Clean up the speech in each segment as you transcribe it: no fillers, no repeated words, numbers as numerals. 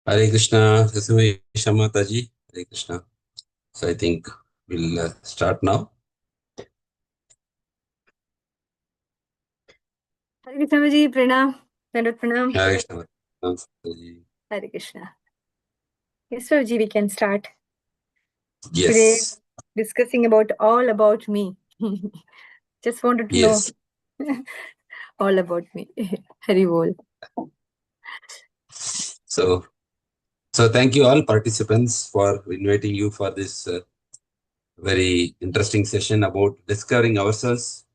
Hare Krishna, Sivaguna Mataji, Hare Krishna. So I think we'll start now. Hare Krishna ji, pranam. Pranam. Hare Krishna, Mataji. Hare Krishna. Yes, Swamiji, we can start. Yes. Today, discussing all about me. Just wanted to know all about me. Hari Bol. So thank you all participants for inviting you for this very interesting session about discovering ourselves,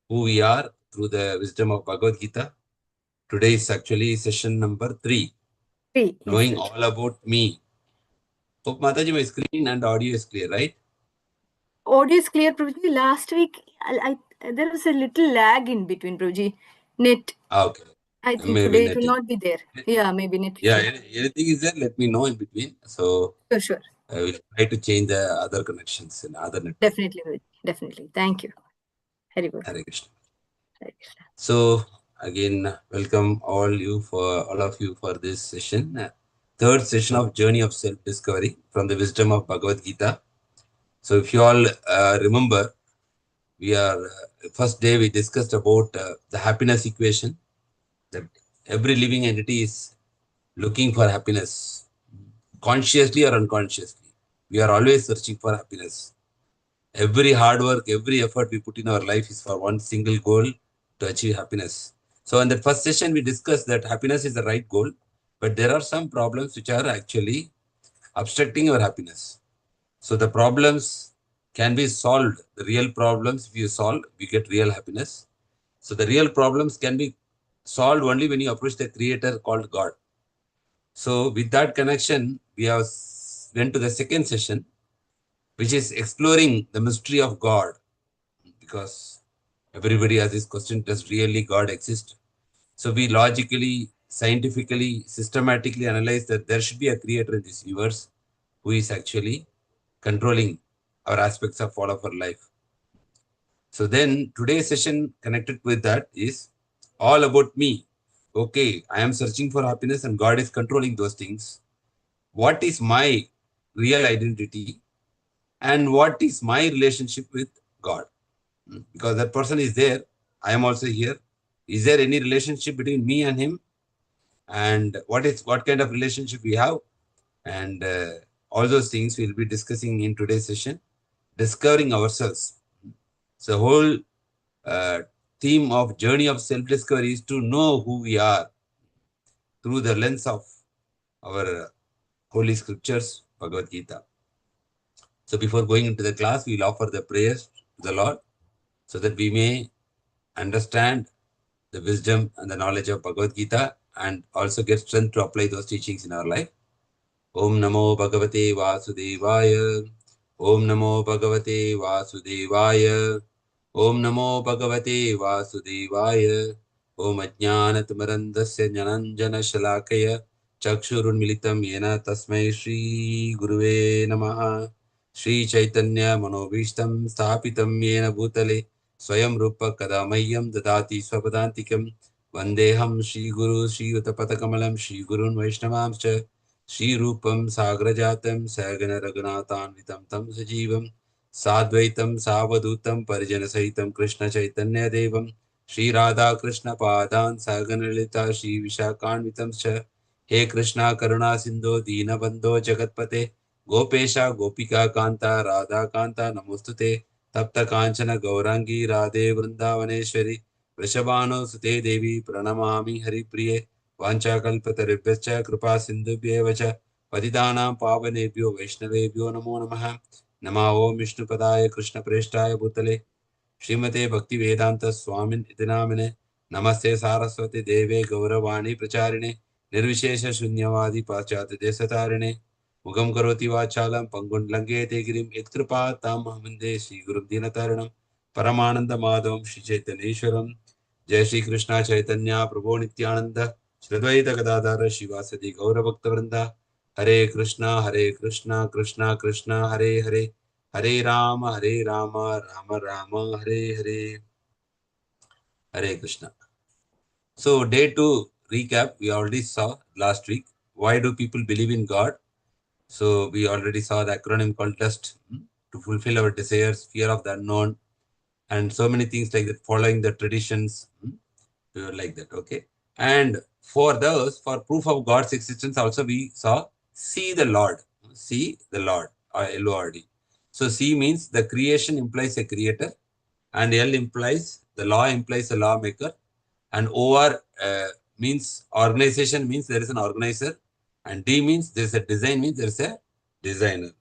who we are through the wisdom of Bhagavad Gita. Today is actually session number 3. Knowing yes, all about me. Hope Mataji, my screen and audio is clear, right? Audio is clear, Prabhuji. Last week, there was a little lag in between, Prabhuji. Net. Okay. I think Maybe today it will not be there. Yeah, maybe net. Yeah, anything is there, let me know in between. So Sure. I will try to change the other connections in other network. Definitely, Prabhuji. Definitely. Thank you. Hari Bol. Hare Krishna. Hare Krishna. So again, welcome all of you for this session. Third session of Journey of Self-Discovery from the wisdom of Bhagavad Gita. So if you all remember, first day we discussed about the happiness equation, that every living entity is looking for happiness, consciously or unconsciously. We are always searching for happiness. Every hard work, every effort we put in our life is for one single goal, to achieve happiness. So in the first session, we discussed that happiness is the right goal, but there are some problems which are actually obstructing our happiness. So the problems can be solved. The real problems, if you solve, we get real happiness. So the real problems can be solved only when you approach the creator called God. So with that connection, we have went to the second session, which is exploring the mystery of God, because everybody has this question, does really God exist? So we logically, scientifically, systematically analyze that there should be a creator in this universe who is actually controlling our aspects of all of our life. So then today's session connected with that is all about me. okay, I am searching for happiness and God is controlling those things. What is my real identity and what is my relationship with God? Because that person is there, I am also here. Is there any relationship between me and him? And what kind of relationship we have? And all those things we'll be discussing in today's session, discovering ourselves. So whole uh, theme of journey of self-discovery is to know who we are through the lens of our holy scriptures, Bhagavad Gita. So before going into the class, we'll offer the prayers to the Lord so that we may understand the wisdom and the knowledge of Bhagavad Gita and also get strength to apply those teachings in our life. Om Namo Bhagavate Vasudevaya. Om Namo Bhagavate Vasudevaya. Om Namo Bhagavate Vasudevaya. Om Ajnanatimarandasya Jnananjana Shalakaya Chakshurunmilitam Yena Tasmai Shri Guruve Namaha. Shri Chaitanya Manobhishtam Sthapitam Yena Bhutale Swayam Rupa Kadamayyam Dadati Swapadantikam Vandeham Shri Guru Shri Utapatakamalam Shri Gurun Vaishnavamscha Shri Rupam Sagrajatam Sagana Raghunathanvitam Tam Sajivam Sadvaitam Savadutam Parijana Sahitam Krishna Chaitanya Devam Shri Radha Krishna Padan Saganalita Shri Vishakanvitam Cha He Krishna Karuna Sindhu Dina Bandho Jagatpate Gopesha Gopika Kanta Radha Kanta Namostute Tapta Kanchana Gaurangi Radhe Vrindavaneshwari Vrishabhano Sute Devi Pranamami Hari Priye Vanchakalpataribhyacha Kripa Sindhubhyev cha Patitanam Pavanebhyo Vaishnavebhyo Namo Namaha Namo Om Vishnupadaya Krishna Preshtaya Bhutale Srimate Bhakti Vedanta Swamin Itinamine Namaste Saraswati Deve Gauravani Pracharine Nirvishesha Shunyavadi Pachat Desatarine Mugam Karoti Vachalam Pangundlange Tegirim Itkripa Tamahmande Sri Gurum Dinataranam Paramananda Madhavam Shri Chaitaneshwaram Jai Shri Krishna Chaitanya Prabhu Nityananda Shri Advaita Gadadhara Shivasati Gaura Bhakta Vrinda Hare Krishna Krishna Krishna Hare Hare Hare Rama Rama Rama Hare Hare Hare Krishna. So day 2 recap we already saw last week. Why do people believe in God? So we already saw the acronym called TRUST, to fulfill our desires, fear of the unknown, and so many things like that, following the traditions, like that. Okay. And for those, for proof of God's existence, also we saw see the Lord, Lord. So C means the creation implies a creator, and L implies the law implies a lawmaker, and OR means organization, means there is an organizer, and D means there is a design, means there is a designer.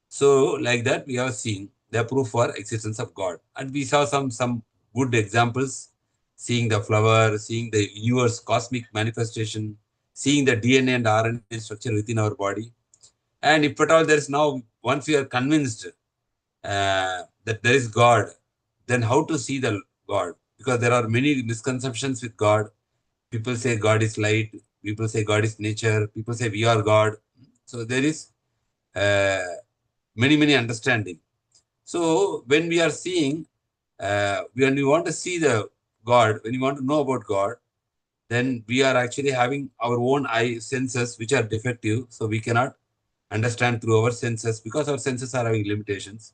So like that we have seen the proof for existence of God, and we saw some good examples, seeing the flower, seeing the universe cosmic manifestation, seeing the DNA and RNA structure within our body. And if at all there is now, once we are convinced that there is God, then how to see the God? Because there are many misconceptions with God. People say God is light. People say God is nature. People say we are God. So there is uh, many understanding. So when we are seeing, when we want to see the God, when we want to know about God, then we are actually having our own eye senses which are defective. So we cannot understand through our senses because our senses are having limitations.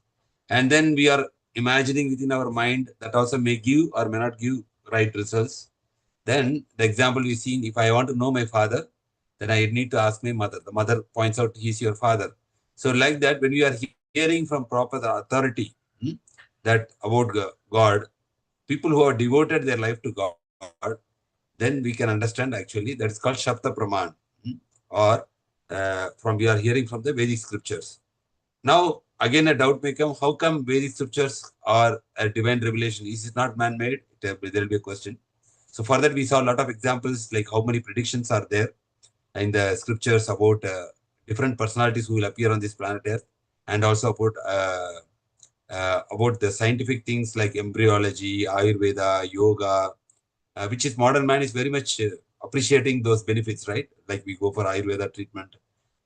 And then we are imagining within our mind that also may give or may not give right results. Then the example we seen, if I want to know my father, then I need to ask my mother. The mother points out he is your father. So like that, when we are hearing from proper authority that about God, people who have devoted their life to God, then we can understand actually that is called Shapta Praman, or from we are hearing from the Vedic scriptures. Now, again, a doubt may come, how come Vedic scriptures are a divine revelation? Is it not man-made? There will be a question. So for that, we saw a lot of examples, like how many predictions are there in the scriptures about different personalities who will appear on this planet Earth, and also about the scientific things like embryology, Ayurveda, yoga, which is modern man is very much appreciating those benefits, right? Like we go for Ayurveda treatment,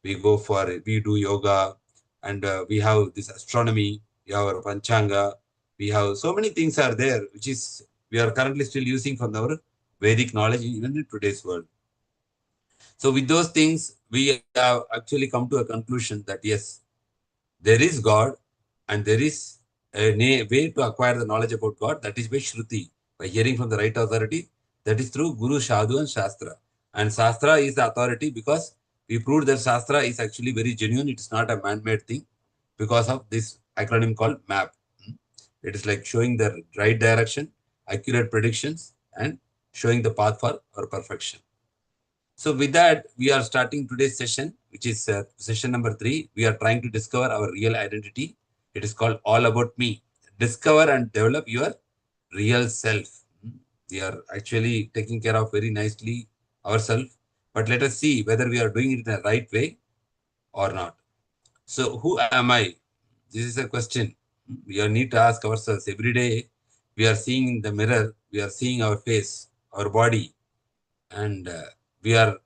we do yoga, and we have this astronomy, we have our Panchanga, we have so many things are there, which is we are currently still using from our Vedic knowledge even in today's world. So with those things, we have actually come to a conclusion that yes, there is God and there is a way to acquire the knowledge about God, that is by Shruti, by hearing from the right authority, that is through Guru, Sadhu and Shastra. And Shastra is the authority because we proved that Shastra is actually very genuine. It is not a man-made thing because of this acronym called MAP. It is like showing the right direction, accurate predictions, and showing the path for our perfection. So with that, we are starting today's session, which is session number 3. We are trying to discover our real identity. It is called All About Me. Discover and develop your real self. We are actually taking care of very nicely ourselves, but let us see whether we are doing it in the right way or not. So who am I? This is a question we need to ask ourselves every day. We are seeing in the mirror, we are seeing our face, our body, and we are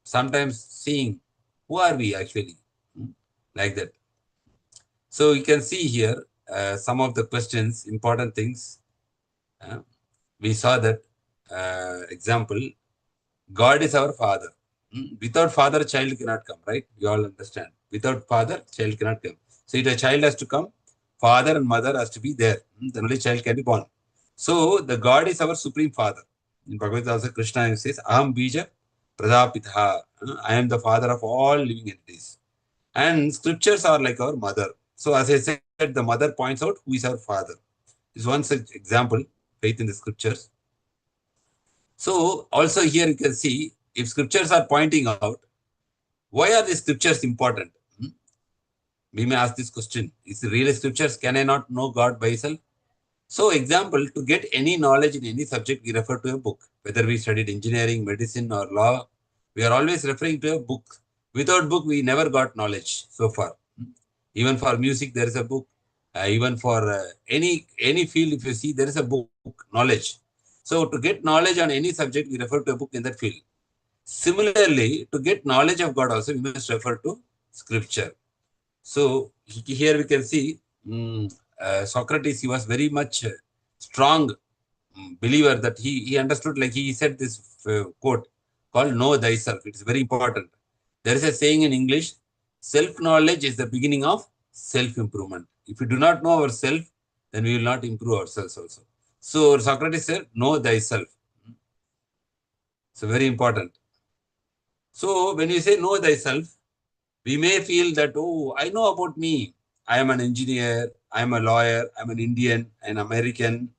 sometimes seeing who are we actually. Hmm, like that. So you can see here some of the questions, important things. uh, we saw that example, God is our father. Without father, child cannot come, right? We all understand. Without father, child cannot come. So if a child has to come, father and mother has to be there. Then only child can be born. So the God is our supreme father. In Bhagavad also, Krishna says, Aham bija pradapitha. I am the father of all living entities. And scriptures are like our mother. So as I said, the mother points out who is our father. This is one such example, faith in the scriptures. So also here you can see, if scriptures are pointing out, why are these scriptures important? We may ask this question: is the real scriptures? Can I not know God by itself? So, example, to get any knowledge in any subject, we refer to a book. Whether we studied engineering, medicine, or law, we are always referring to a book. Without book, we never got knowledge so far. Even for music, there is a book. Even for any field, if you see, there is a book, knowledge. So, to get knowledge on any subject, we refer to a book in that field. Similarly, to get knowledge of God also, we must refer to scripture. So here we can see Socrates, he was very much strong believer that he understood, like he said this quote called know thyself. It is very important. There is a saying in English, self-knowledge is the beginning of self-improvement. If we do not know ourselves, then we will not improve ourselves also. So Socrates said, know thyself. So very important. So when you say know thyself, we may feel that, oh, I know about me. I am an engineer, I am a lawyer, I'm an Indian, an American.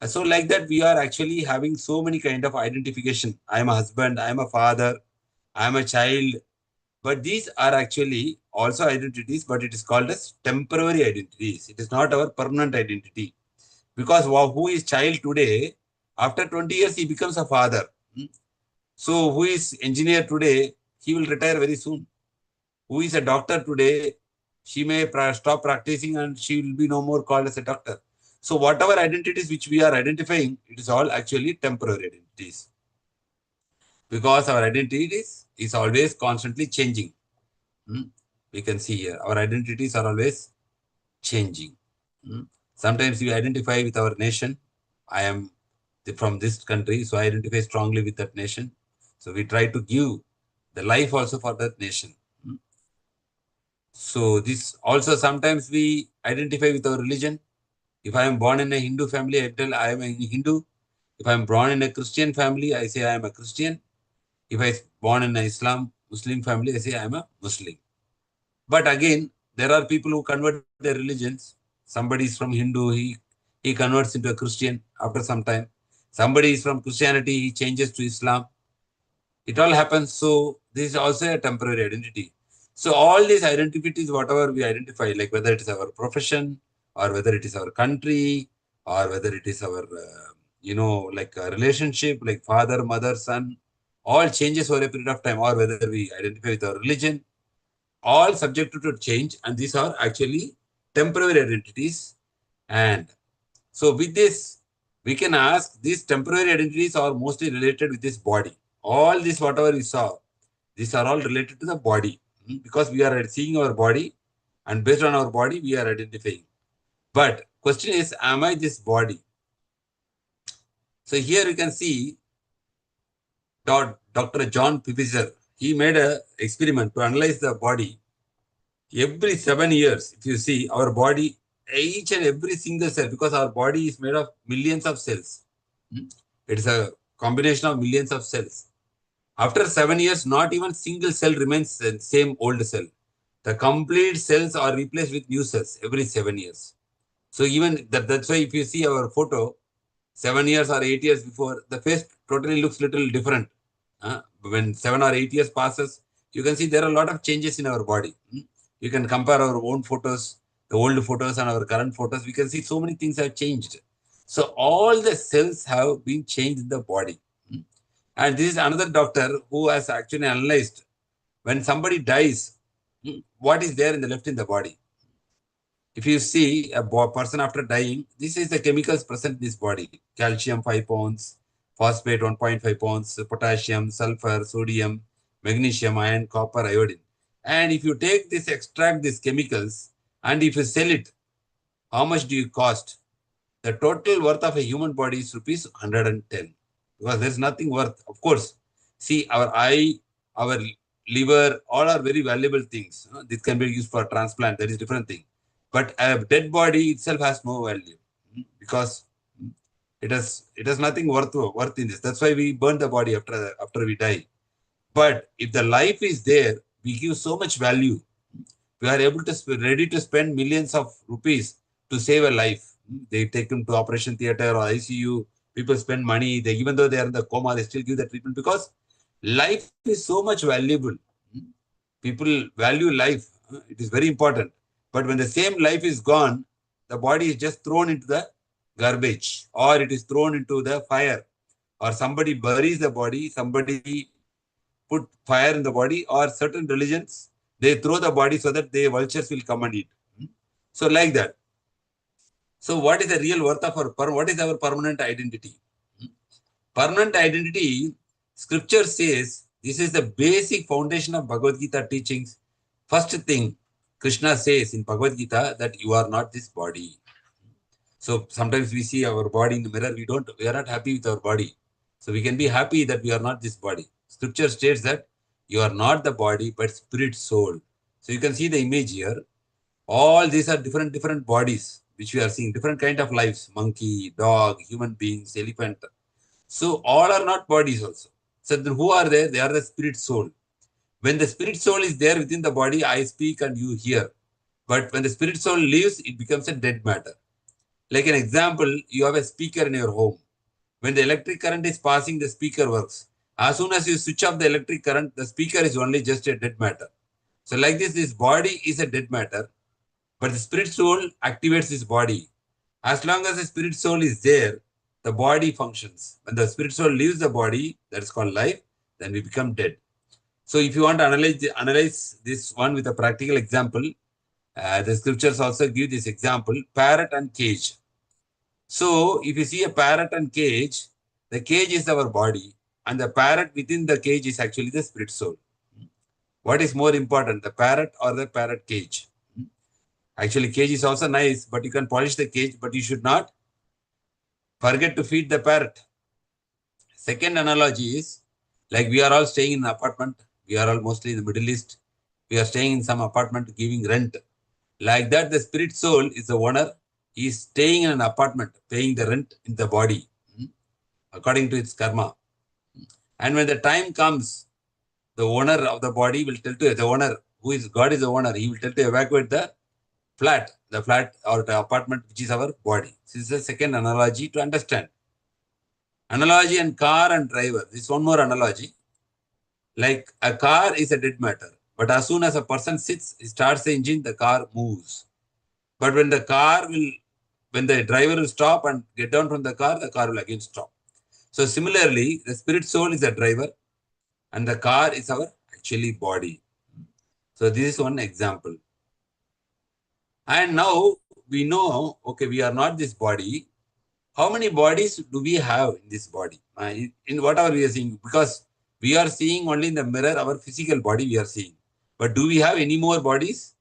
So like that, we are actually having so many kind of identification. I am a husband, I am a father, I am a child. But these are actually also identities, but it is called as temporary identities. It is not our permanent identity. Because who is child today, after 20 years, he becomes a father. So who is engineer today, he will retire very soon. Who is a doctor today, she may stop practicing and she will be no more called as a doctor. So whatever identities which we are identifying, it is all actually temporary identities. Because our identities is always constantly changing. We can see here, our identities are always changing. Sometimes we identify with our nation. I am from this country, so I identify strongly with that nation. So we try to give the life also for that nation. So this also sometimes we identify with our religion. If I am born in a Hindu family, I tell I am a Hindu. If I am born in a Christian family, I say I am a Christian. If I am born in a Muslim family, I say I am a Muslim. But again, there are people who convert their religions. Somebody is from Hindu, he converts into a Christian after some time. Somebody is from Christianity, he changes to Islam. It all happens. So this is also a temporary identity. So all these identities, whatever we identify, like whether it is our profession or whether it is our country or whether it is our, like a relationship, like father, mother, son, all changes over a period of time, or whether we identify with our religion, all subject to change. And these are actually temporary identities. And so with this, we can ask, these temporary identities are mostly related with this body. All this, whatever we saw, these are all related to the body. Because we are seeing our body, and based on our body, we are identifying. But question is, am I this body? So here you can see, Dr. John Pfizer, he made an experiment to analyze the body. Every 7 years, if you see our body, each and every single cell, because our body is made of millions of cells. It is a combination of millions of cells. After 7 years, not even single cell remains the same old cell. The complete cells are replaced with new cells every 7 years. So even that's why if you see our photo, 7 years or 8 years before, the face totally looks little different. When 7 or 8 years passes, you can see there are a lot of changes in our body. You can compare our own photos, the old photos and our current photos. We can see so many things have changed. So all the cells have been changed in the body. And this is another doctor who has actually analyzed when somebody dies, what is there in the left in the body. If you see a person after dying, this is the chemicals present in his body. Calcium 5 pounds, phosphate 1.5 pounds, potassium, sulfur, sodium, magnesium, iron, copper, iodine. And if you take this, extract these chemicals, and if you sell it, how much do you cost? The total worth of a human body is rupees 110. Because there's nothing worth. Of course, see, our eye, our liver, all are very valuable things. This can be used for transplant. That is different thing. But a dead body itself has no value because it has nothing worth in this. That's why we burn the body after we die. But if the life is there, we give so much value. We are able to ready to spend millions of rupees to save a life. They take them to operation theater or ICU. People spend money. They, even though they are in the coma, they still give the treatment because life is so much valuable. People value life. It is very important. But when the same life is gone, the body is just thrown into the garbage or it is thrown into the fire or somebody buries the body, somebody put fire in the body, or certain religions, they throw the body so that the vultures will come and eat. So like that. So what is the real worth of what is our permanent identity? Permanent identity, scripture says, this is the basic foundation of Bhagavad Gita teachings. First thing, Krishna says in Bhagavad Gita that you are not this body. So sometimes we see our body in the mirror, we are not happy with our body. So we can be happy that we are not this body. Scripture states that you are not the body, but spirit, soul. So you can see the image here. All these are different bodies, which we are seeing, different kind of lives, monkey, dog, human beings, elephant. So all are not bodies also. So then who are there? They are the spirit, soul. When the spirit soul is there within the body, I speak and you hear. But when the spirit soul leaves, it becomes a dead matter. Like an example, you have a speaker in your home. When the electric current is passing, the speaker works. As soon as you switch off the electric current, the speaker is only just a dead matter. So like this body is a dead matter, but the spirit soul activates this body. As long as the spirit soul is there, the body functions. When the spirit soul leaves the body, that is called life, then we become dead. So if you want to analyze this one with a practical example, the scriptures also give this example, parrot and cage. So if you see a parrot and cage, the cage is our body and the parrot within the cage is actually the spirit soul. What is more important, the parrot or the parrot cage? Actually, cage is also nice, but you can polish the cage, but you should not forget to feed the parrot. Second analogy is like we are all staying in an apartment. We are all mostly in the Middle East. We are staying in some apartment giving rent. Like that, the spirit soul is the owner. He is staying in an apartment, paying the rent in the body according to its karma. And when the time comes, the owner of the body will tell to the owner, who is God is the owner, he will tell to evacuate the flat or the apartment, which is our body. This is the second analogy to understand. Analogy and car and driver. This is one more analogy. Like a car is a dead matter, but as soon as a person sits, starts the engine, the car moves. But when the driver will stop and get down from the car will again stop. So similarly, the spirit soul is the driver and the car is our actually body. So this is one example. And now we know, okay, we are not this body. How many bodies do we have in this body? In whatever we are seeing, because we are seeing only in the mirror our physical body we are seeing. But do we have any more bodies?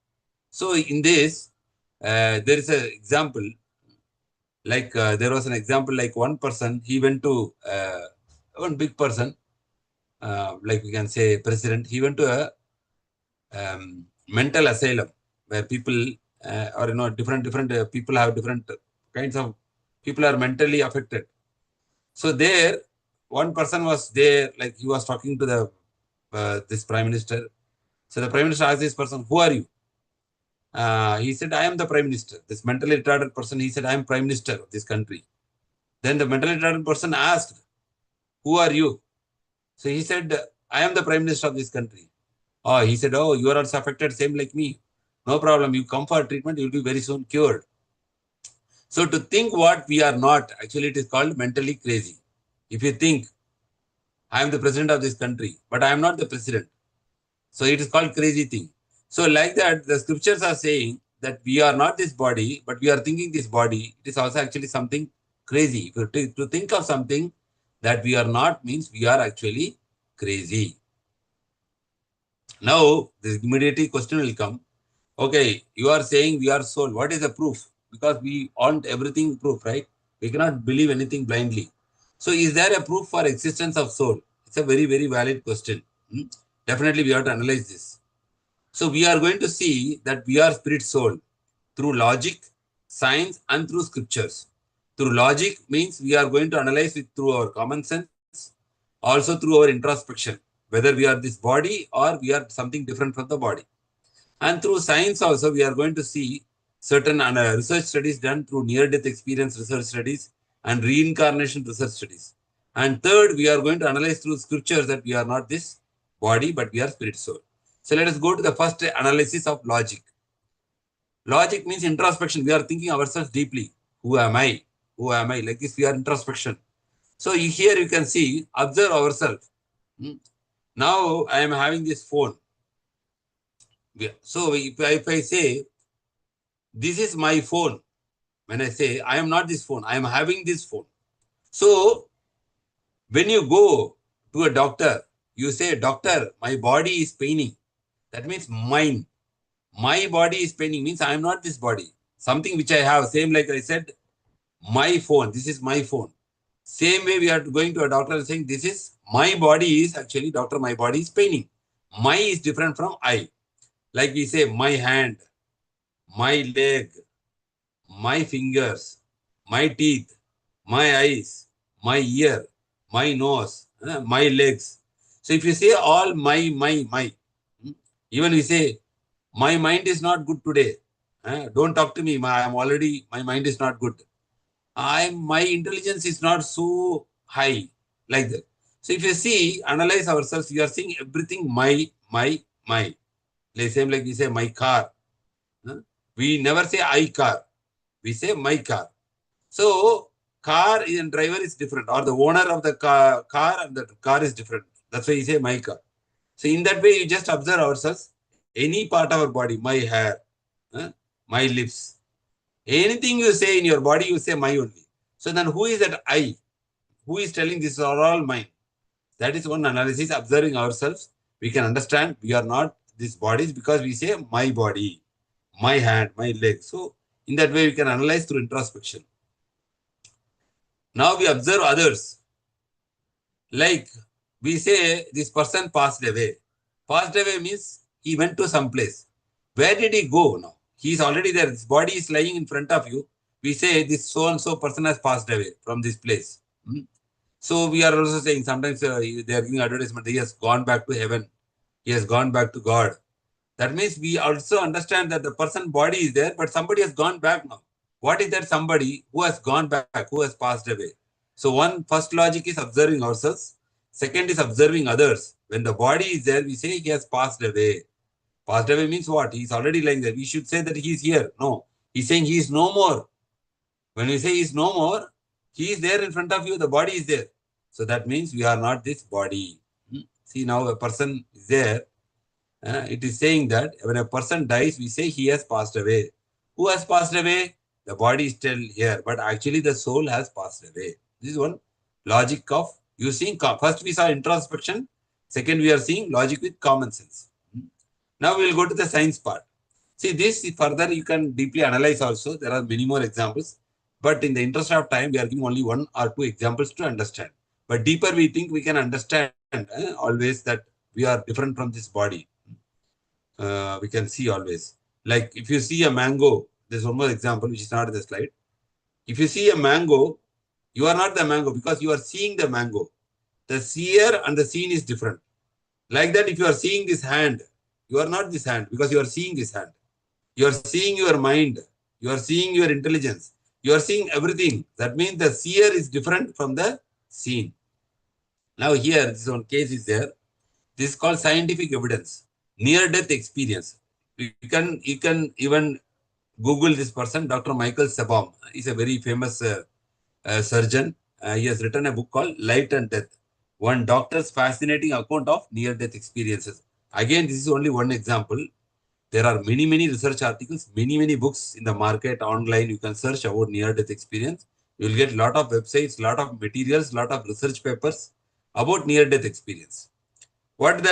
So in this, there is an example. Like there was an example like one person, he went to one big person. like we can say president, he went to a mental asylum where people or different people have different kinds of people are mentally affected. So there, one person was there, like he was talking to the this prime minister. So the prime minister asked this person, "Who are you?" He said, "I am the prime minister." This mentally retarded person, he said, "I am prime minister of this country." Then the mentally retarded person asked, "Who are you?" So he said, "I am the prime minister of this country." Oh, he said, "Oh, you are also affected, same like me. No problem. You come for treatment, you will be very soon cured." So to think what we are not, actually it is called mentally crazy. If you think, I am the president of this country, but I am not the president. So it is called crazy thing. So like that, the scriptures are saying that we are not this body, but we are thinking this body. It is also actually something crazy. To think of something that we are not means we are actually crazy. Now, the immediately question will come. Okay, you are saying we are soul. What is the proof? Because we want everything proof, right? We cannot believe anything blindly. So, is there a proof for existence of soul? It's a very, very valid question. Hmm? Definitely, we have to analyze this. So, we are going to see that we are spirit soul through logic, science, and through scriptures. Through logic means we are going to analyze it through our common sense, also through our introspection, whether we are this body or we are something different from the body. And through science also, we are going to see certain research studies done through near-death experience research studies and reincarnation research studies. And third, we are going to analyze through scriptures that we are not this body, but we are spirit soul. So let us go to the first analysis of logic. Logic means introspection. We are thinking ourselves deeply. Who am I? Who am I? Like this, we are introspection. So here you can see, observe ourselves. Hmm. Now I am having this phone. So if I say, this is my phone, when I say, I am not this phone, I am having this phone. So when you go to a doctor, you say, doctor, my body is paining. That means mine. My body is paining means I am not this body. Something which I have, same like I said, my phone, this is my phone. Same way we are going to a doctor and saying, this is my body is actually, doctor, my body is paining. My is different from I. Like we say, my hand, my leg, my fingers, my teeth, my eyes, my ear, my nose, my legs. So if you say all my, even we say, my mind is not good today. Don't talk to me. My mind is not good. My intelligence is not so high like that. So if you see, analyze ourselves, we are seeing everything my. Like same like we say my car. Huh? We never say I car. We say my car. So car and driver is different, or the owner of the car and the car is different. That's why you say my car. So in that way, you just observe ourselves, any part of our body, my hair, huh? My lips, anything you say in your body, you say my only. So then who is that I? Who is telling this are all mine? That is one analysis, observing ourselves. We can understand we are not these bodies because we say my body, my hand, my leg. So in that way, we can analyze through introspection. Now we observe others. Like we say, this person passed away. Passed away means he went to some place. Where did he go now? He is already there. His body is lying in front of you. We say this so and so person has passed away from this place. Hmm? So we are also saying sometimes they are giving advertisement. He has gone back to heaven. He has gone back to God. That means we also understand that the person body is there, but somebody has gone back now. What is that somebody who has gone back, who has passed away? So one first logic is observing ourselves. Second is observing others. When the body is there, we say he has passed away. Passed away means what? He is already lying there. We should say that he is here. No, he's saying he is no more. When we say he is no more, he is there in front of you. The body is there. So that means we are not this body. See, now a person is there. It is saying that when a person dies, we say he has passed away. Who has passed away? The body is still here, but actually the soul has passed away. This is one logic of using. First, we saw introspection. Second, we are seeing logic with common sense. Now, we will go to the science part. See, this further you can deeply analyze also. There are many more examples. But in the interest of time, we are giving only one or two examples to understand. But deeper we think we can understand always that we are different from this body. We can see always. Like if you see a mango, there's one more example which is not in the slide. If you see a mango, you are not the mango because you are seeing the mango. The seer and the seen is different. Like that, if you are seeing this hand, you are not this hand because you are seeing this hand. You are seeing your mind. You are seeing your intelligence. You are seeing everything. That means the seer is different from the seen. Now here, this one case is there. This is called scientific evidence. Near-death experience. You can even Google this person, Dr. Michael Sabom. He's a very famous surgeon. He has written a book called Light and Death. One doctor's fascinating account of near-death experiences. Again, this is only one example. There are many research articles, many books in the market, online. You can search about near-death experience. You will get a lot of websites, lot of materials, lot of research papers about near-death experience. What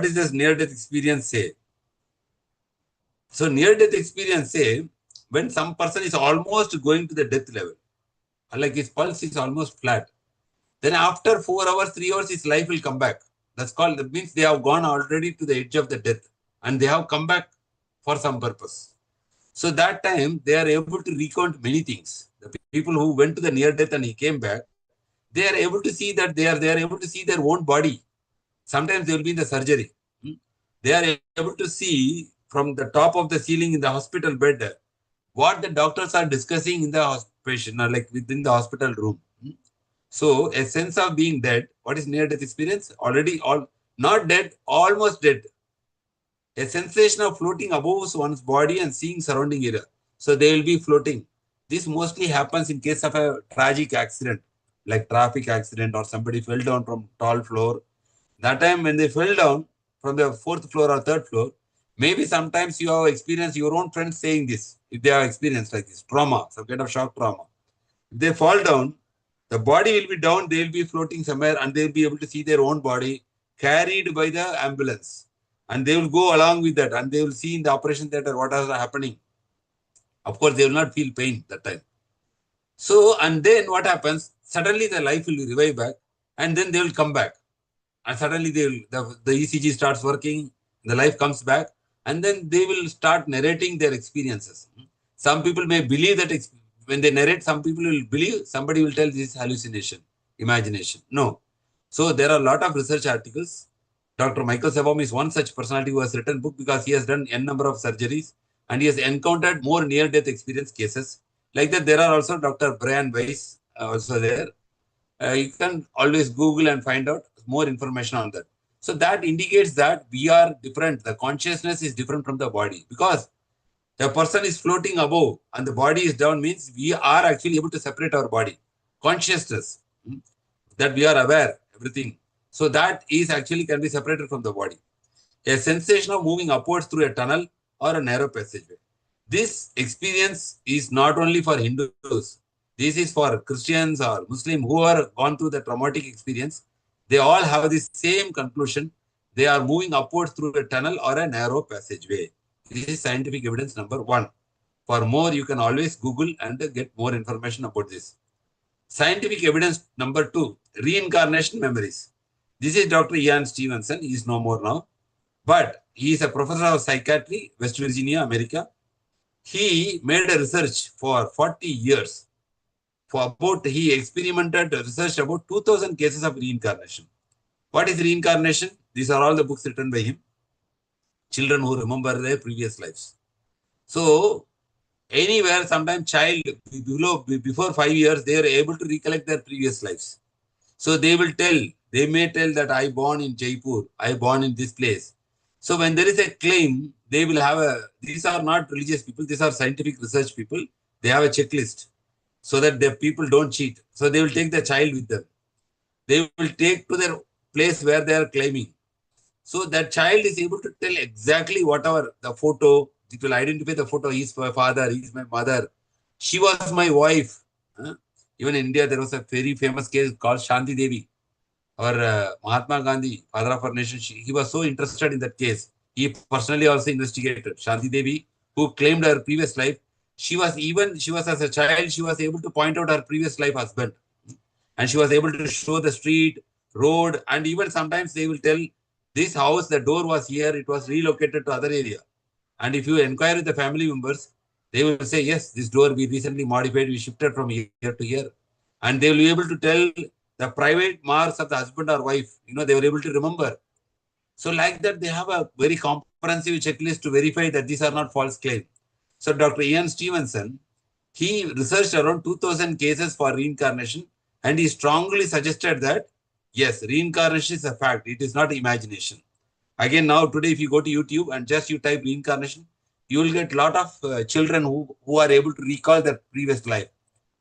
is this near-death experience say? So near-death experience say when some person is almost going to the death level, like his pulse is almost flat. Then after 4 hours, 3 hours, his life will come back. That means they have gone already to the edge of the death and they have come back for some purpose. So that time they are able to recount many things. The people who went to the near death and he came back, they are able to see that they are able to see their own body. Sometimes they will be in the surgery. They are able to see from the top of the ceiling in the hospital bed what the doctors are discussing in the patient, like within the hospital room. So a sense of being dead. What is near-death experience? Already not dead, almost dead. A sensation of floating above one's body and seeing surrounding area. So they will be floating. This mostly happens in case of a tragic accident, like traffic accident or somebody fell down from tall floor. That time when they fell down from the 4th floor or 3rd floor, maybe sometimes you have experienced your own friends saying this, if they have experienced like this, trauma, some kind of shock trauma. If they fall down, the body will be down, they will be floating somewhere and they will be able to see their own body carried by the ambulance. And they will go along with that and they will see in the operation theater what is happening. Of course, they will not feel pain that time. So, and then what happens? Suddenly the life will revive back and then they will come back. And suddenly the ECG starts working, the life comes back, and then they will start narrating their experiences. Some people may believe that when they narrate, some people will believe, somebody will tell this is hallucination, imagination. No. So there are a lot of research articles. Dr. Michael Sabom is one such personality who has written a book because he has done n number of surgeries and he has encountered more near-death experience cases. Like that, there are also Dr. Brian Weiss also there. You can always Google and find out more information on that. So that indicates that we are different. The consciousness is different from the body because the person is floating above and the body is down means we are actually able to separate our body. Consciousness, that we are aware, everything. So that is actually can be separated from the body. A sensation of moving upwards through a tunnel or a narrow passageway. This experience is not only for Hindus. This is for Christians or Muslims who are gone through the traumatic experience. They all have the same conclusion. They are moving upwards through a tunnel or a narrow passageway. This is scientific evidence number 1. For more, you can always Google and get more information about this. Scientific evidence number 2, reincarnation memories. This is Dr. Ian Stevenson. He is no more now. But he is a professor of psychiatry, West Virginia, America. He made a research for 40 years. He experimented research about 2000 cases of reincarnation. What is reincarnation? These are all the books written by him. Children who remember their previous lives. So, anywhere, sometimes child before 5 years, they are able to recollect their previous lives. So they may tell that I born in Jaipur, I born in this place. So when there is a claim, they will have these are not religious people, these are scientific research people. They have a checklist so that the people don't cheat. So they will take the child with them. They will take to their place where they are claiming. So that child is able to tell exactly whatever the photo, it will identify the photo. He's my father, he's my mother. She was my wife. Even in India, there was a very famous case called Shanti Devi. Our Mahatma Gandhi, father of our nation, he was so interested in that case. He personally also investigated Shanti Devi, who claimed her previous life. She was as a child, she was able to point out her previous life husband. And she was able to show the street, road, and even sometimes they will tell this house, the door was here, it was relocated to other area. And if you inquire with the family members, they will say, yes, this door we recently modified, we shifted from here to here. And they will be able to tell the private marks of the husband or wife, they were able to remember. So like that, they have a very comprehensive checklist to verify that these are not false claims. So Dr. Ian Stevenson, he researched around 2000 cases for reincarnation, and he strongly suggested that, yes, reincarnation is a fact. It is not imagination. Again, now today, if you go to YouTube and just you type reincarnation, you will get a lot of children who are able to recall their previous life.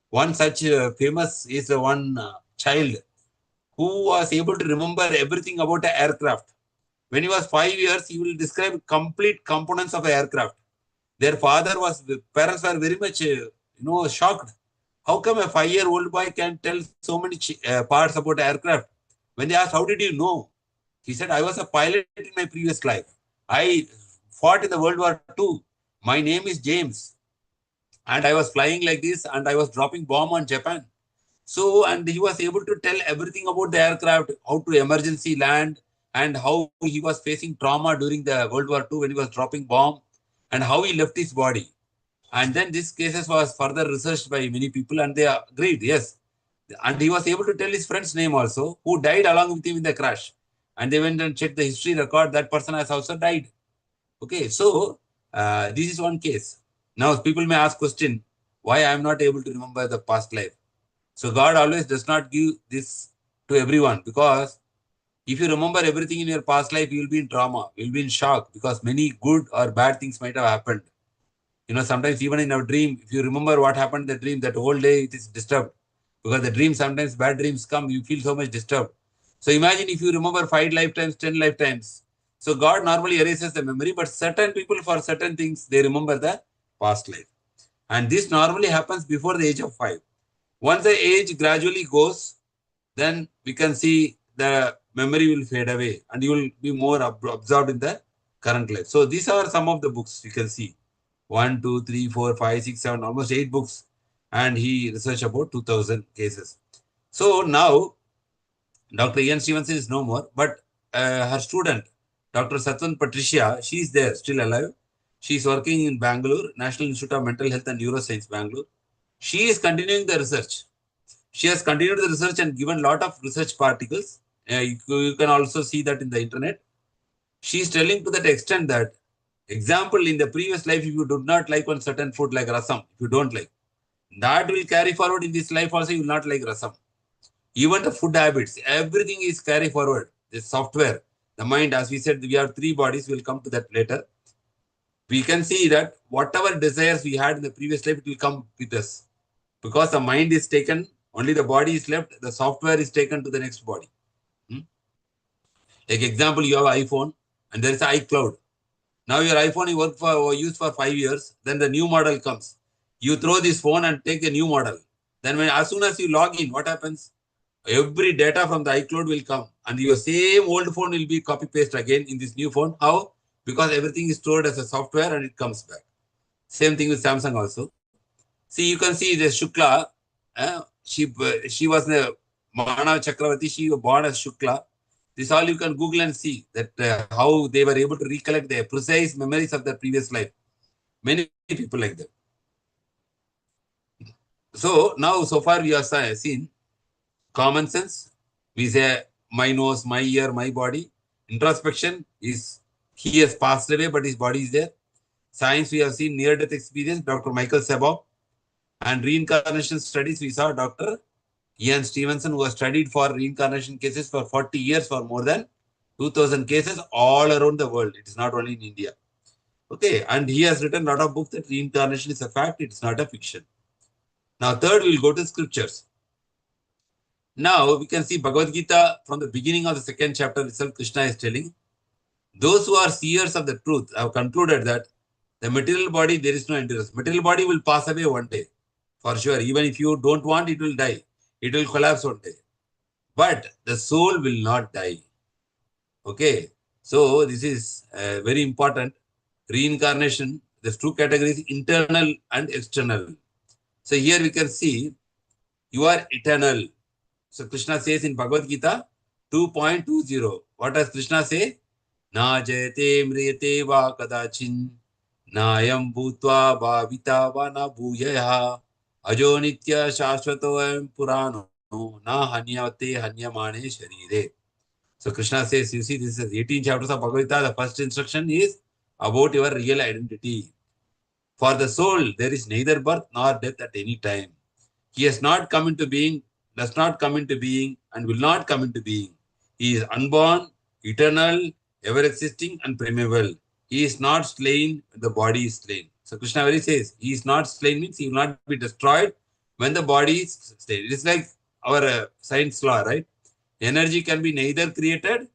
One such famous is the one child who was able to remember everything about an aircraft. When he was 5 years, he will describe complete components of an aircraft. Their parents were very much, shocked. How come a 5-year-old boy can tell so many parts about aircraft? When they asked, how did you know? He said, I was a pilot in my previous life. I fought in the World War II. My name is James. And I was flying like this and I was dropping bomb on Japan. So, and he was able to tell everything about the aircraft, how to emergency land, and how he was facing trauma during the World War II when he was dropping bomb, and how he left his body. And then this cases was further researched by many people, and they agreed, yes. And he was able to tell his friend's name also, who died along with him in the crash. And they went and checked the history record. That person has also died. Okay, so this is one case. Now people may ask question, why I am not able to remember the past life? So God always does not give this to everyone, because if you remember everything in your past life, you will be in trauma, you will be in shock, because many good or bad things might have happened. Sometimes even in our dream, if you remember what happened in the dream, that whole day it is disturbed. Because the dream, sometimes bad dreams come, you feel so much disturbed. So imagine if you remember 5 lifetimes, 10 lifetimes. So God normally erases the memory, but certain people, for certain things, they remember the past life. And this normally happens before the age of 5. Once the age gradually goes, then we can see the memory will fade away and you will be more absorbed in the current life. So these are some of the books you can see. 1, 2, 3, 4, 5, 6, 7, almost 8 books. And he researched about 2000 cases. So now, Dr. Ian Stevenson is no more, but her student, Dr. Satwan Patricia, she is there, still alive. She is working in Bangalore, National Institute of Mental Health and Neuroscience, Bangalore. She is continuing the research. She has continued the research and given a lot of research articles. You can also see that in the internet. She is telling to that extent that, example, in the previous life, if you do not like one certain food like rasam, if you don't like, that will carry forward in this life also, you will not like rasam. Even the food habits, everything is carry forward. The software, the mind, as we said, we have 3 bodies, we'll come to that later. We can see that whatever desires we had in the previous life, it will come with us. Because the mind is taken, only the body is left, the software is taken to the next body. Like example, you have an iPhone and there is an iCloud. Now your iPhone you work for or use for 5 years, then the new model comes. You throw this phone and take a new model. Then as soon as you log in, what happens? Every data from the iCloud will come and your same old phone will be copy paste again in this new phone. How? Because everything is stored as a software and it comes back. Same thing with Samsung also. See, you can see the Shukla. She was the Mana Chakravarti. She was born as Shukla. This all you can Google and see that how they were able to recollect their precise memories of their previous life. Many people like that. So now, so far we have seen common sense. We say my nose, my ear, my body. Introspection is he has passed away, but his body is there. Science, we have seen near-death experience, Dr. Michael Sabov. And reincarnation studies, we saw Dr. Ian Stevenson, who has studied for reincarnation cases for 40 years, for more than 2000 cases all around the world. It is not only in India. Okay, and he has written a lot of books that reincarnation is a fact, it's not a fiction. Now, third, we'll go to scriptures. Now, we can see Bhagavad Gita from the beginning of the 2nd chapter itself, Krishna is telling, those who are seers of the truth have concluded that the material body, there is no endurance. Material body will pass away one day, for sure. Even if you don't want, it will die. It will collapse one day. But the soul will not die. Okay. So this is very important. Reincarnation, the two categories, internal and external. So here we can see you are eternal. So Krishna says in Bhagavad Gita, 2.20. What does Krishna say? Na jayate mriyate va kadachin nayam bhutva bhavita va na bhuyaya ajo nitya shashvato ayam purano na hanyate hanyamane sharire. So Krishna says, you see, this is 18 chapters of Bhagavad Gita. The first instruction is about your real identity. For the soul, there is neither birth nor death at any time. He has not come into being, does not come into being, and will not come into being. He is unborn, eternal, ever existing, and primeval. He is not slain, the body is slain. So Krishna very says, he is not slain means he will not be destroyed when the body is slain. It is like our science law, right? Energy can be neither created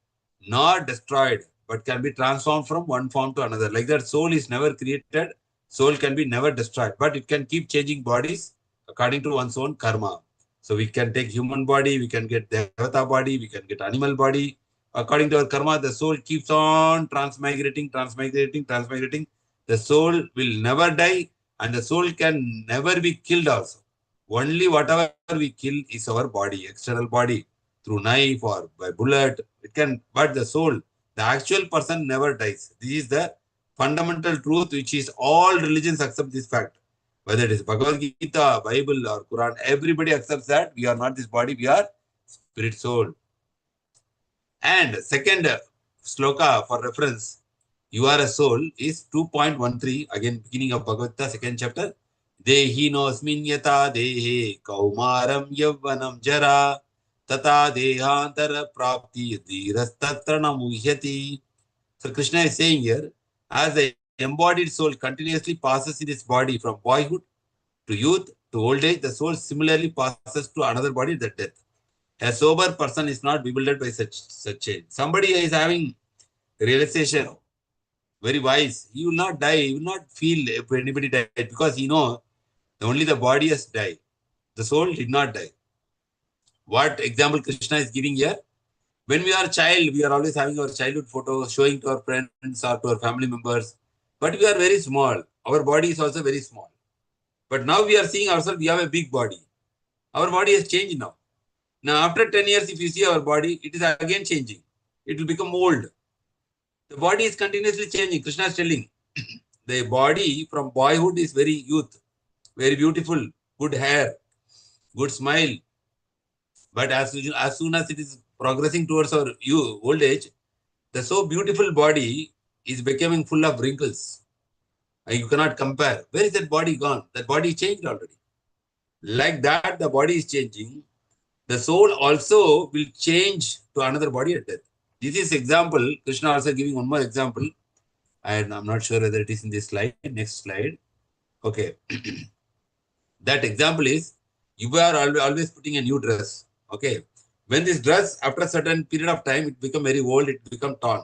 nor destroyed, but can be transformed from one form to another. Like that, soul is never created, soul can be never destroyed, but it can keep changing bodies according to one's own karma. So we can take human body, we can get devata body, we can get animal body. According to our karma, the soul keeps on transmigrating, transmigrating, transmigrating. The soul will never die, and the soul can never be killed also. Only whatever we kill is our body, external body, through knife or by bullet. It can, but the soul, the actual person never dies. This is the fundamental truth which is all religions accept this fact. Whether it is Bhagavad Gita, Bible or Quran, everybody accepts that we are not this body, we are spirit soul. And second sloka for reference, you are a soul is 2.13, again beginning of Bhagavad Gita, second chapter. Dehi nosmin yata dehe kaumaram yavvanam jara tata dehantara prapti dhirastatra namuhyati. So Krishna is saying here, as the embodied soul continuously passes in this body from boyhood to youth to old age, the soul similarly passes to another body at the death. A sober person is not bewildered by such change. Somebody is having realization, very wise. He will not die. He will not feel if anybody died because he knows only the body has died. The soul did not die. What example Krishna is giving here? When we are a child, we are always having our childhood photos, showing to our friends or to our family members. But we are very small. Our body is also very small. But now we are seeing ourselves, we have a big body. Our body has changed now. Now, after 10 years, if you see our body, it is again changing. It will become old. The body is continuously changing. Krishna is telling the body from boyhood is very youth, very beautiful, good hair, good smile. But as soon as it is progressing towards our old age, the so beautiful body is becoming full of wrinkles. And you cannot compare. Where is that body gone? That body changed already. Like that, the body is changing. The soul also will change to another body at death. This is example. Krishna also giving one more example. And I'm not sure whether it is in this slide. Next slide. Okay. That example is you are always putting a new dress. Okay. When this dress, after a certain period of time, it become very old, it become torn.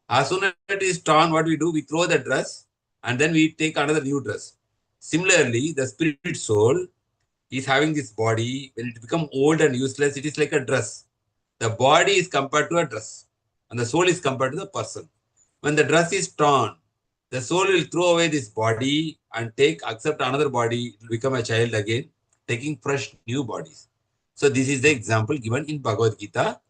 As soon as it is torn, what we do? We throw the dress and then we take another new dress. Similarly, the spirit soul is having this body. When it becomes old and useless, it is like a dress. The body is compared to a dress and the soul is compared to the person. When the dress is torn, the soul will throw away this body and accept another body. It will become a child again, taking fresh new bodies. So this is the example given in Bhagavad Gita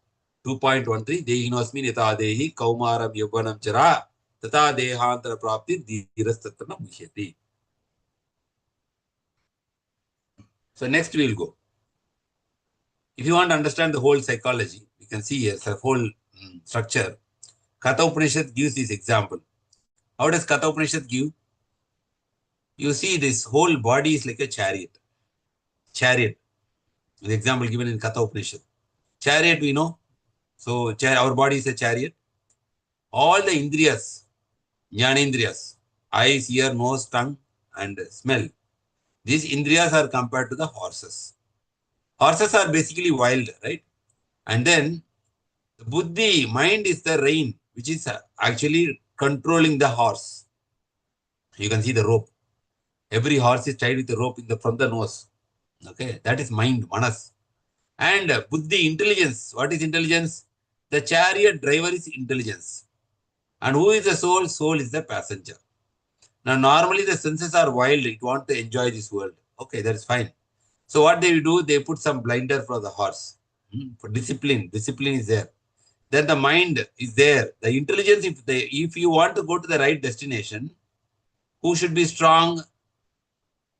2.13. Dehinosmin yata dehi kaumaram yavvanam chara tata dehantara prapti dhirastatana muhyati. So next we will go. If you want to understand the whole psychology, you can see here the whole structure. Katha Upanishad gives this example. How does Katha Upanishad give? You see this whole body is like a chariot. Chariot. The example given in Katha Upanishad. Chariot we know. So our body is a chariot. All the indriyas, jnanendriyas, eyes, ear, nose, tongue and smell. These indriyas are compared to the horses. Horses are basically wild, right? And then the buddhi, mind is the rein, which is actually controlling the horse. You can see the rope. Every horse is tied with a rope from the nose. Okay, that is mind, manas. And buddhi, intelligence. What is intelligence? The chariot driver is intelligence. And who is the soul? Soul is the passenger. Now, normally the senses are wild. It want to enjoy this world. Okay, that is fine. So what they do? They put some blinder for the horse. For discipline. Discipline is there. then the mind is there. The intelligence, if you want to go to the right destination, who should be strong?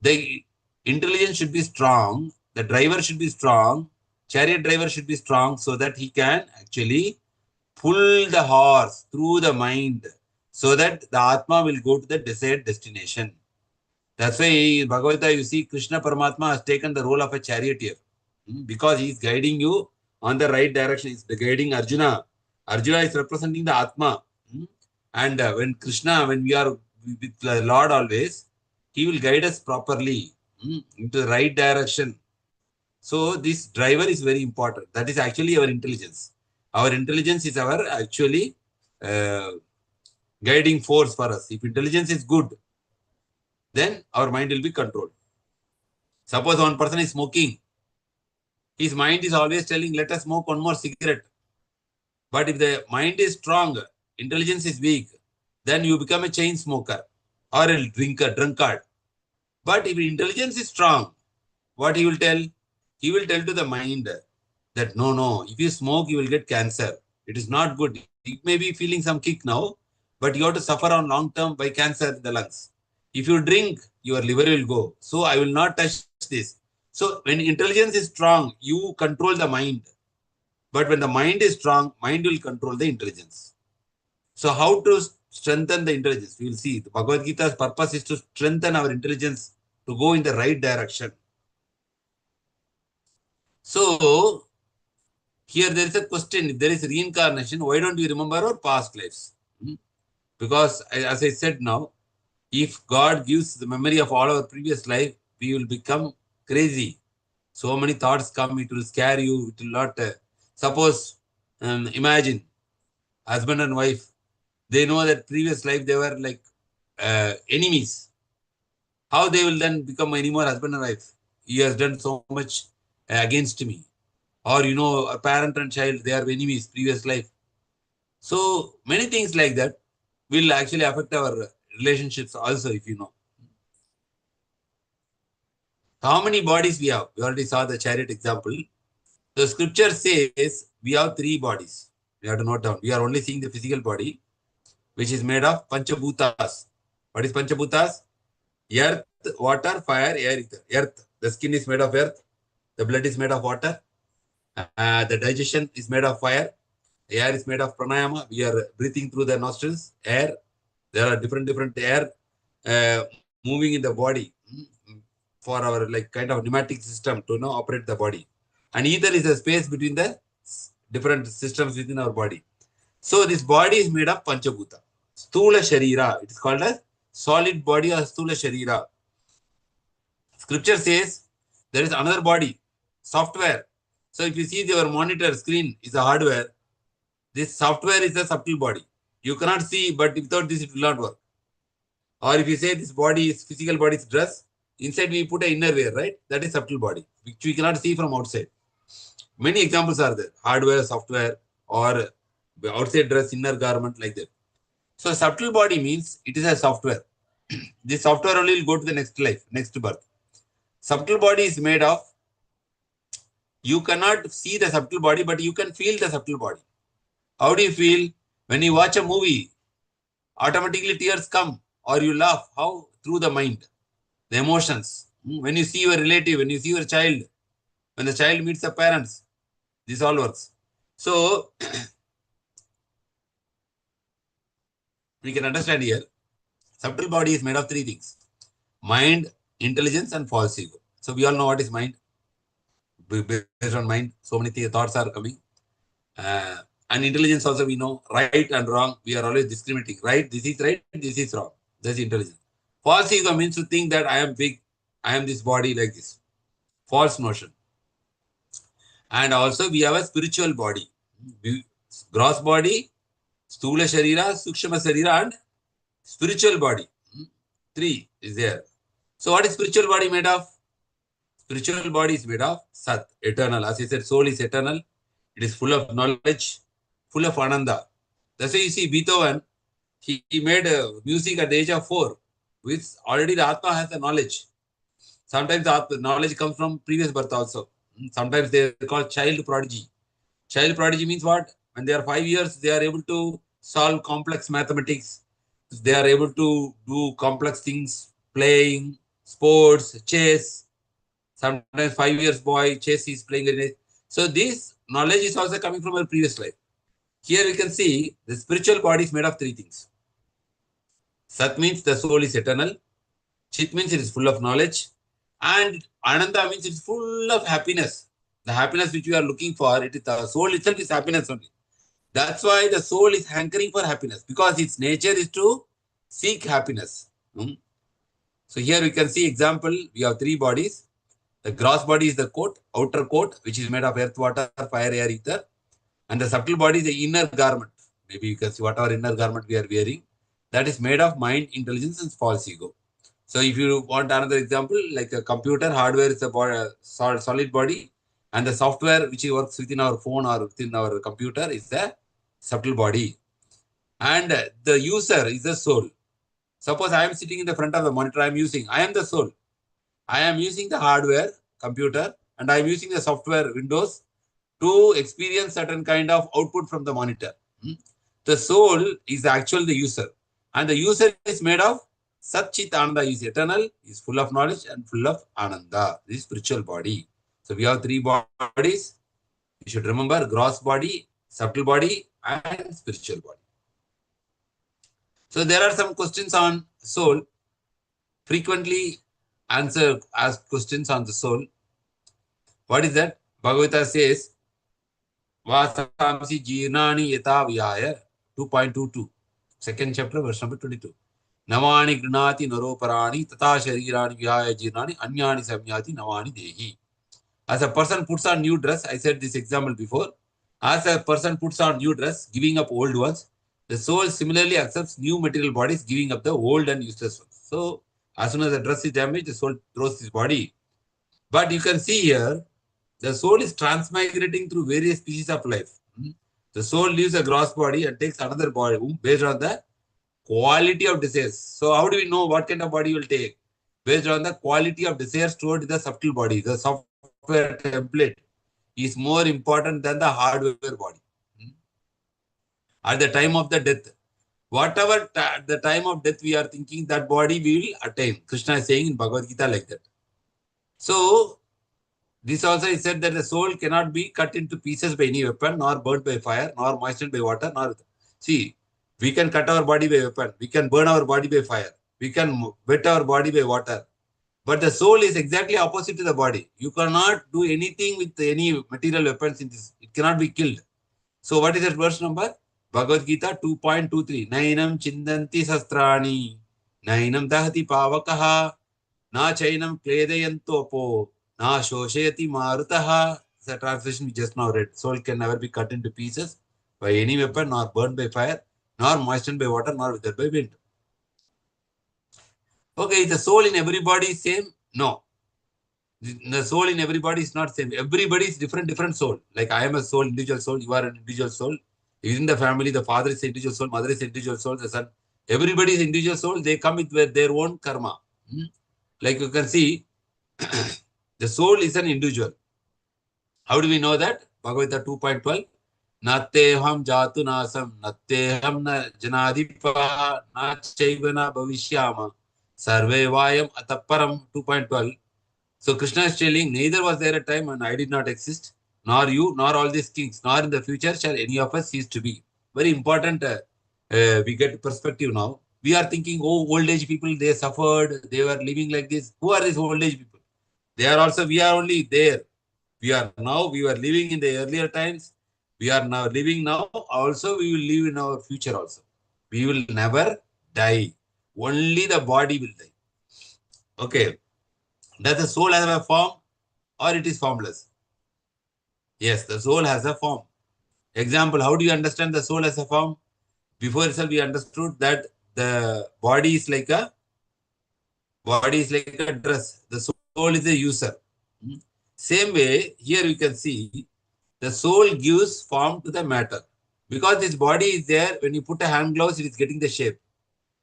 The intelligence should be strong. The driver should be strong. Chariot driver should be strong so that he can actually pull the horse through the mind so that the Atma will go to the desired destination. That's why in Bhagavad Gita, you see Krishna Paramatma has taken the role of a charioteer because he is guiding you on the right direction. He's guiding Arjuna. Arjuna is representing the Atma. And when Krishna, when we are with the Lord always, he will guide us properly into the right direction. So this driver is very important. That is actually our intelligence. Our intelligence is our actually guiding force for us. If intelligence is good, then our mind will be controlled. Suppose one person is smoking, his mind is always telling, let us smoke one more cigarette. But if the mind is strong, intelligence is weak, then you become a chain smoker or a drunkard. But if intelligence is strong, what he will tell? He will tell to the mind that no, if you smoke, you will get cancer. It is not good. You may be feeling some kick now, but you have to suffer on long term by cancer in the lungs. If you drink, your liver will go. So I will not touch this. So when intelligence is strong, you control the mind. But when the mind is strong, mind will control the intelligence. So how to strengthen the intelligence? We will see. The Bhagavad Gita's purpose is to strengthen our intelligence to go in the right direction. So here there is a question. If there is reincarnation, why don't we remember our past lives? Because as I said now, if God gives the memory of all our previous life, we will become crazy. So many thoughts come, it will scare you, it will not. Suppose, imagine, husband and wife, they know that previous life they were like enemies. How they will then become any more husband and wife? He has done so much against me. Or, a parent and child, they are enemies, previous life. So many things like that will actually affect our relationships also, if you know. How many bodies we have? We already saw the chariot example. The scripture says we have 3 bodies. We have to note down. We are only seeing the physical body, which is made of Panchabhutas. What is Panchabhutas? Earth, water, fire, air, ether. Earth. The skin is made of earth. The blood is made of water. The digestion is made of fire. Air is made of pranayama. We are breathing through the nostrils. Air. There are different air moving in the body for our kind of pneumatic system to operate the body. And ether is a space between the different systems within our body. So this body is made of Panchabhuta. Stula Sharira. It is called as solid body or Stula Sharira. Scripture says there is another body, software. So if you see your monitor screen is a hardware, this software is a subtle body. You cannot see, but without this it will not work. Or if you say this body is physical body is dress, inside we put an inner wear, right? That is subtle body, which we cannot see from outside. Many examples are there. Hardware, software, or outside dress, inner garment, like that. So subtle body means it is a software. This software only will go to the next life, next birth. Subtle body is made of, you cannot see the subtle body, but you can feel the subtle body. How do you feel? When you watch a movie, automatically tears come or you laugh. How? Through the mind, the emotions. When you see your relative, when you see your child, when the child meets the parents, this all works. So, we can understand here, subtle body is made of 3 things. Mind, intelligence, and false ego. So, we all know what is mind. Based on mind, so many thoughts are coming. And intelligence also we know, right and wrong. We are always discriminating. Right, this is right, this is wrong. That's intelligence. False ego means to think that I am big, I am this body like this. False notion. And also we have a spiritual body. Gross body, Stula Sharira, Sukshma Sharira, and spiritual body. 3 is there. So what is spiritual body made of? Spiritual body is made of Sat, eternal. As I said, soul is eternal. It is full of knowledge, full of Ananda. That's why you see Beethoven, he made music at the age of 4, which already the Atma has the knowledge. Sometimes the knowledge comes from previous birth also. Sometimes they are called child prodigy. Child prodigy means what? When they are 5 years, they are able to solve complex mathematics. They are able to do complex things, playing, sports, chess. Sometimes 5 years boy, chess is playing. So this knowledge is also coming from our previous life. Here we can see the spiritual body is made of three things. Sat means the soul is eternal. Chit means it is full of knowledge. And Ananda means it's full of happiness. The happiness which we are looking for, it is the soul itself is happiness only. That's why the soul is hankering for happiness, because its nature is to seek happiness. So here we can see example, we have three bodies. The gross body is the coat, outer coat, which is made of earth, water, fire, air, ether. And the subtle body is the inner garment. Maybe you can see whatever inner garment we are wearing. That is made of mind, intelligence, and false ego. So if you want another example, like a computer, hardware is a body, solid body, and the software which works within our phone or within our computer is the subtle body. And the user is the soul. Suppose I am sitting in the front of the monitor I am using. I am the soul. I am using the hardware, computer, and I am using the software, Windows, to experience certain kind of output from the monitor. The soul is actually the user. And the user is made of Sat Chit Ananda, is eternal, is full of knowledge and full of Ananda, this spiritual body. So we have three bodies. You should remember gross body, subtle body, and spiritual body. So there are some questions on soul. Frequently asked questions on the soul. What is that? Bhagavad says, Vasamsi Jirnani Yata Vyaya, 2.22. Second chapter, verse number 22. Navani Grinati Naroparani Tata Sharirani Vyaya Jirnani Anyani Samyati Navani Dehi. As a person puts on new dress, I said this example before. As a person puts on new dress, giving up old ones, the soul similarly accepts new material bodies, giving up the old and useless ones. So, as soon as the dress is damaged, the soul throws his body. But you can see here, the soul is transmigrating through various species of life. The soul leaves a gross body and takes another body based on the quality of desires. So, how do we know what kind of body you will take? Based on the quality of desires stored in the subtle body. The software template is more important than the hardware body. At the time of the death, whatever the time of death we are thinking, that body we will attain. Krishna is saying in Bhagavad Gita like that. So, this also is said that the soul cannot be cut into pieces by any weapon, nor burnt by fire, nor moistened by water, nor... See, we can cut our body by weapon, we can burn our body by fire, we can wet our body by water. But the soul is exactly opposite to the body. You cannot do anything with any material weapons in this. It cannot be killed. So what is that verse number? Bhagavad Gita 2.23. Nainam chindanti sastrani, nainam dahati pavakaha, na chainam kledayantopo, na shoshayati marutaha. The translation we just now read. Soul can never be cut into pieces by any weapon, nor burned by fire, nor moistened by water, nor withered by wind. Okay, the soul in everybody is same? No. The soul in everybody is not same. Everybody is different soul. Like I am a soul, individual soul, you are an individual soul. Within the family, the father is individual soul, mother is individual soul, the son. Everybody is individual soul. They come with their own karma. Like you can see, the soul is an individual. How do we know that? Bhagavad Gita 2.12. Natteham jatu nasam, natteham na janadipa, na chaivana bhavishyama, sarve vayam ataparam, 2.12. So Krishna is telling, neither was there a time when I did not exist, nor you, nor all these kings, nor in the future shall any of us cease to be. Very important, we get perspective now. We are thinking, oh, old age people, they suffered, they were living like this. Who are these old age people? They are also, we are only there. We are now, we were living in the earlier times. We are now living now. Also, we will live in our future also. We will never die. Only the body will die. Okay. Does the soul have a form or it is formless? Yes, the soul has a form. Example, how do you understand the soul as a form? Before itself, we understood that the body is like a dress. The soul is a user. Same way, here you can see the soul gives form to the matter. Because this body is there, when you put a hand gloves, it is getting the shape.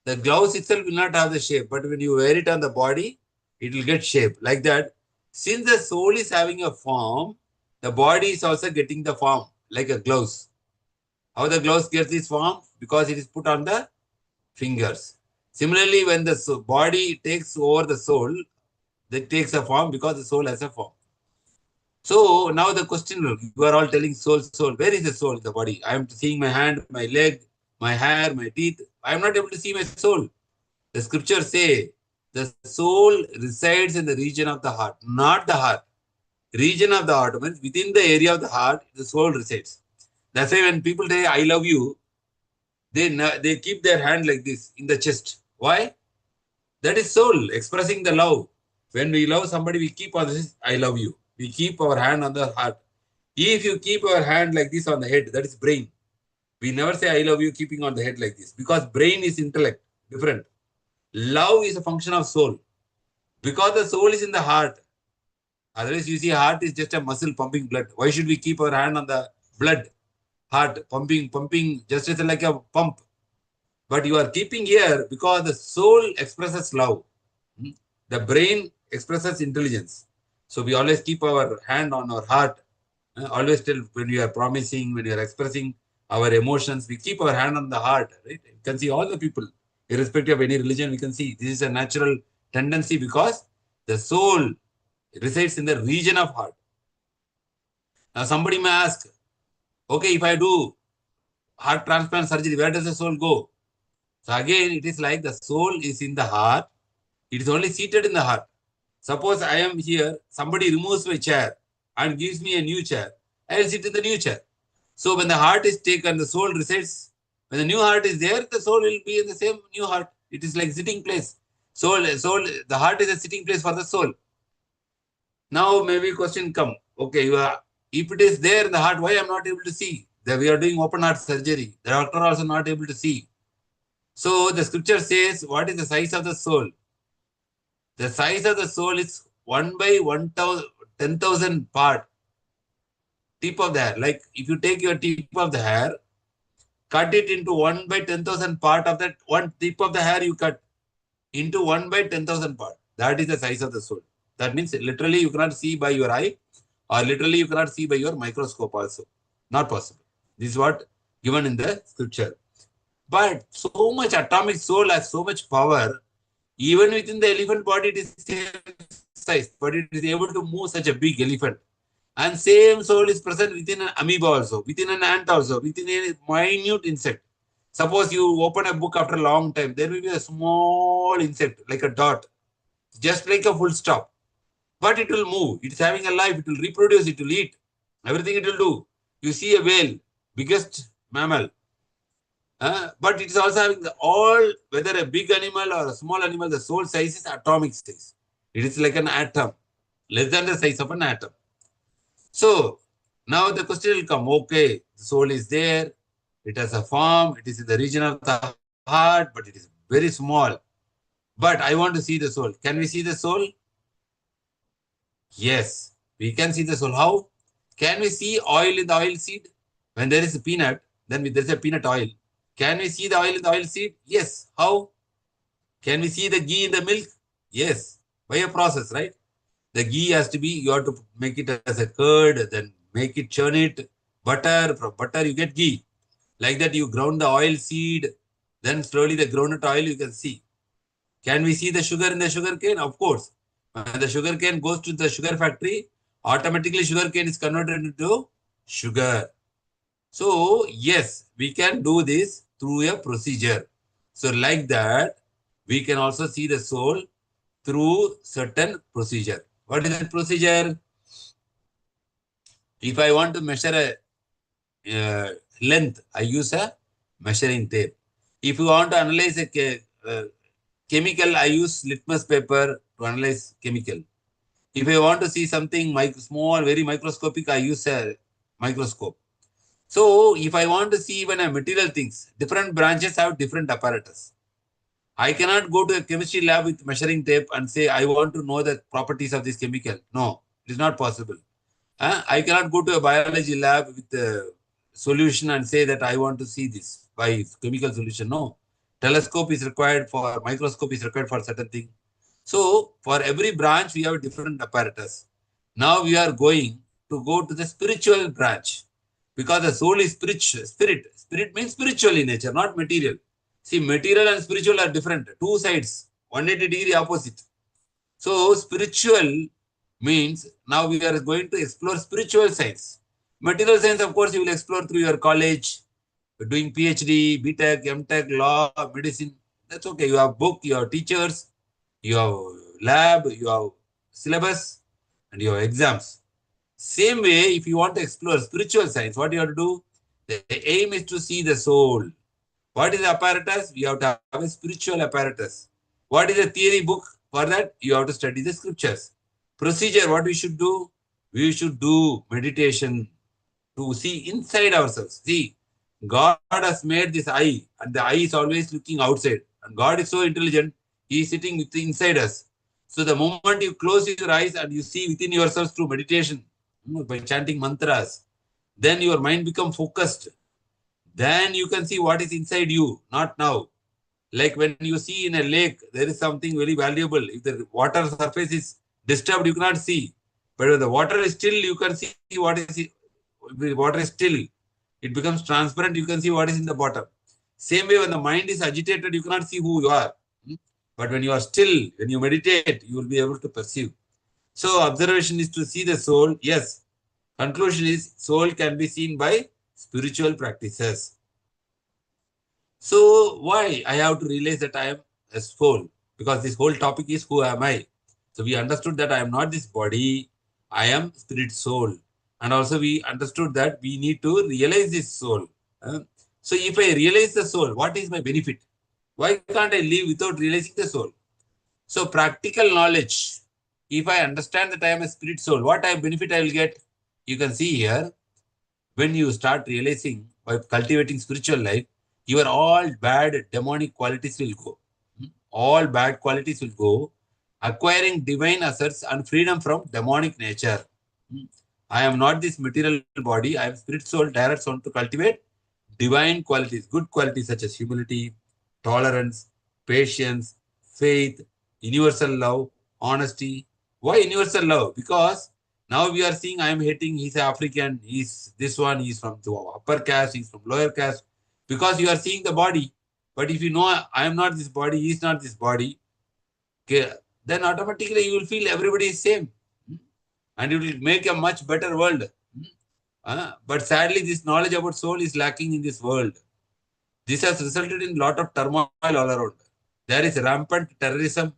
The gloves itself will not have the shape, but when you wear it on the body, it will get shape. Like that, since the soul is having a form, the body is also getting the form, like a gloves. How the gloves gets its form? Because it is put on the fingers. Similarly, when the body takes over the soul, that takes a form because the soul has a form. So now the question, you are all telling soul, soul. Where is the soul in the body? I am seeing my hand, my leg, my hair, my teeth. I am not able to see my soul. The scriptures say the soul resides in the region of the heart, not the heart. Region of the heart means within the area of the heart, the soul resides. That's why when people say I love you, they keep their hand like this in the chest. Why? That is soul expressing the love. When we love somebody, we keep on this, I love you. We keep our hand on the heart. If you keep our hand like this on the head, that is brain. We never say I love you keeping on the head like this because brain is intellect, different. Love is a function of soul because the soul is in the heart. Otherwise, you see, heart is just a muscle pumping blood. Why should we keep our hand on the blood? Heart pumping, just as like a pump. But you are keeping here because the soul expresses love. The brain expresses intelligence. So we always keep our hand on our heart. Always tell when we are promising, when we are expressing our emotions, we keep our hand on the heart. Right? You can see all the people, irrespective of any religion, we can see this is a natural tendency because the soul resides in the region of heart. Now somebody may ask, okay, if I do heart transplant surgery, where does the soul go? So again, it is like the soul is in the heart. It is only seated in the heart. Suppose I am here, somebody removes my chair and gives me a new chair. I will sit in the new chair. So when the heart is taken, the soul resides. When the new heart is there, the soul will be in the same new heart. It is like sitting place. The heart is a sitting place for the soul. Now maybe question come. Okay, if it is there in the heart, why I am not able to see? That we are doing open heart surgery. The doctor also not able to see. So the scripture says, what is the size of the soul? The size of the soul is 1 by 1,000, 10,000 part, tip of the hair. Like if you take your tip of the hair, cut it into 1 by 10,000 part of that one tip of the hair you cut into 1 by 10,000 part. That is the size of the soul. That means literally you cannot see by your eye or literally you cannot see by your microscope also. Not possible. This is what given in the scripture. But so much atomic soul has so much power. Even within the elephant body, it is same size, but it is able to move such a big elephant. And same soul is present within an amoeba also, within an ant also, within a minute insect. Suppose you open a book after a long time, there will be a small insect, like a dot, just like a full stop. But it will move. It is having a life. It will reproduce. It will eat. Everything it will do. You see a whale, biggest mammal. But it is also having all, whether a big animal or a small animal, the soul size is atomic size. It is like an atom, less than the size of an atom. So now the question will come, okay, the soul is there, it has a form, it is in the region of the heart, but it is very small. But I want to see the soul. Can we see the soul? Yes, we can see the soul. How? Can we see oil in the oil seed? When there is a peanut, then there is a peanut oil. Can we see the oil in the oil seed? Yes. How? Can we see the ghee in the milk? Yes. By a process, right? The ghee has to be, you have to make it as a curd, then make it, churn it, butter. From butter, you get ghee. Like that, you ground the oil seed, then slowly the groundnut oil you can see. Can we see the sugar in the sugar cane? Of course. When the sugar cane goes to the sugar factory, automatically sugar cane is converted into sugar. So, yes, we can do this through a procedure. So, like that, we can also see the soul through certain procedure. What is that procedure? If I want to measure a length, I use a measuring tape. If you want to analyze a chemical, I use litmus paper to analyze chemical. If I want to see something small, very microscopic, I use a microscope. So if I want to see even a material things, different branches have different apparatus. I cannot go to a chemistry lab with measuring tape and say, I want to know the properties of this chemical. No, it is not possible. I cannot go to a biology lab with a solution and say that I want to see this by chemical solution. No. Telescope is required for, microscope is required for certain thing. So for every branch, we have different apparatus. Now we are going to go to the spiritual branch. Because the soul is spirit. Spirit means spiritual in nature, not material. See, material and spiritual are different. Two sides, 180-degree opposite. So, spiritual means now we are going to explore spiritual science. Material science, of course, you will explore through your college, doing PhD, BTech, MTech, law, medicine. That's okay. You have book, you have teachers, you have lab, you have syllabus, and you have exams. Same way, if you want to explore spiritual science, what you have to do? The aim is to see the soul. What is the apparatus? You have to have a spiritual apparatus. What is the theory book? For that, you have to study the scriptures. Procedure, what we should do? We should do meditation to see inside ourselves. See, God has made this eye, and the eye is always looking outside. And God is so intelligent, He is sitting inside us. So the moment you close your eyes and you see within yourselves through meditation, by chanting mantras, then your mind becomes focused. Then you can see what is inside you, not now. Like when you see in a lake, there is something very valuable. If the water surface is disturbed, you cannot see. But when the water is still, you can see what is it. The water is still. It becomes transparent. You can see what is in the bottom. Same way, when the mind is agitated, you cannot see who you are. But when you are still, when you meditate, you will be able to perceive. So observation is to see the soul. Yes. Conclusion is soul can be seen by spiritual practices. So why I have to realize that I am a soul? Because this whole topic is who am I? So we understood that I am not this body, I am spirit soul. And also we understood that we need to realize this soul. So if I realize the soul, what is my benefit? Why can't I live without realizing the soul? So practical knowledge, if I understand that I am a spirit soul, what type of benefit I will get? You can see here, when you start realizing by cultivating spiritual life, your all bad demonic qualities will go. All bad qualities will go, acquiring divine assets and freedom from demonic nature. I am not this material body, I am spirit soul, direct soul to cultivate divine qualities, good qualities such as humility, tolerance, patience, faith, universal love, honesty. Why universal love? Because now we are seeing I am hating, he's African, he's this one, he's from the upper caste, he's from lower caste. Because you are seeing the body. But if you know I am not this body, he is not this body, okay, then automatically you will feel everybody is same. And it will make a much better world. But sadly, this knowledge about soul is lacking in this world. This has resulted in a lot of turmoil all around. There is rampant terrorism.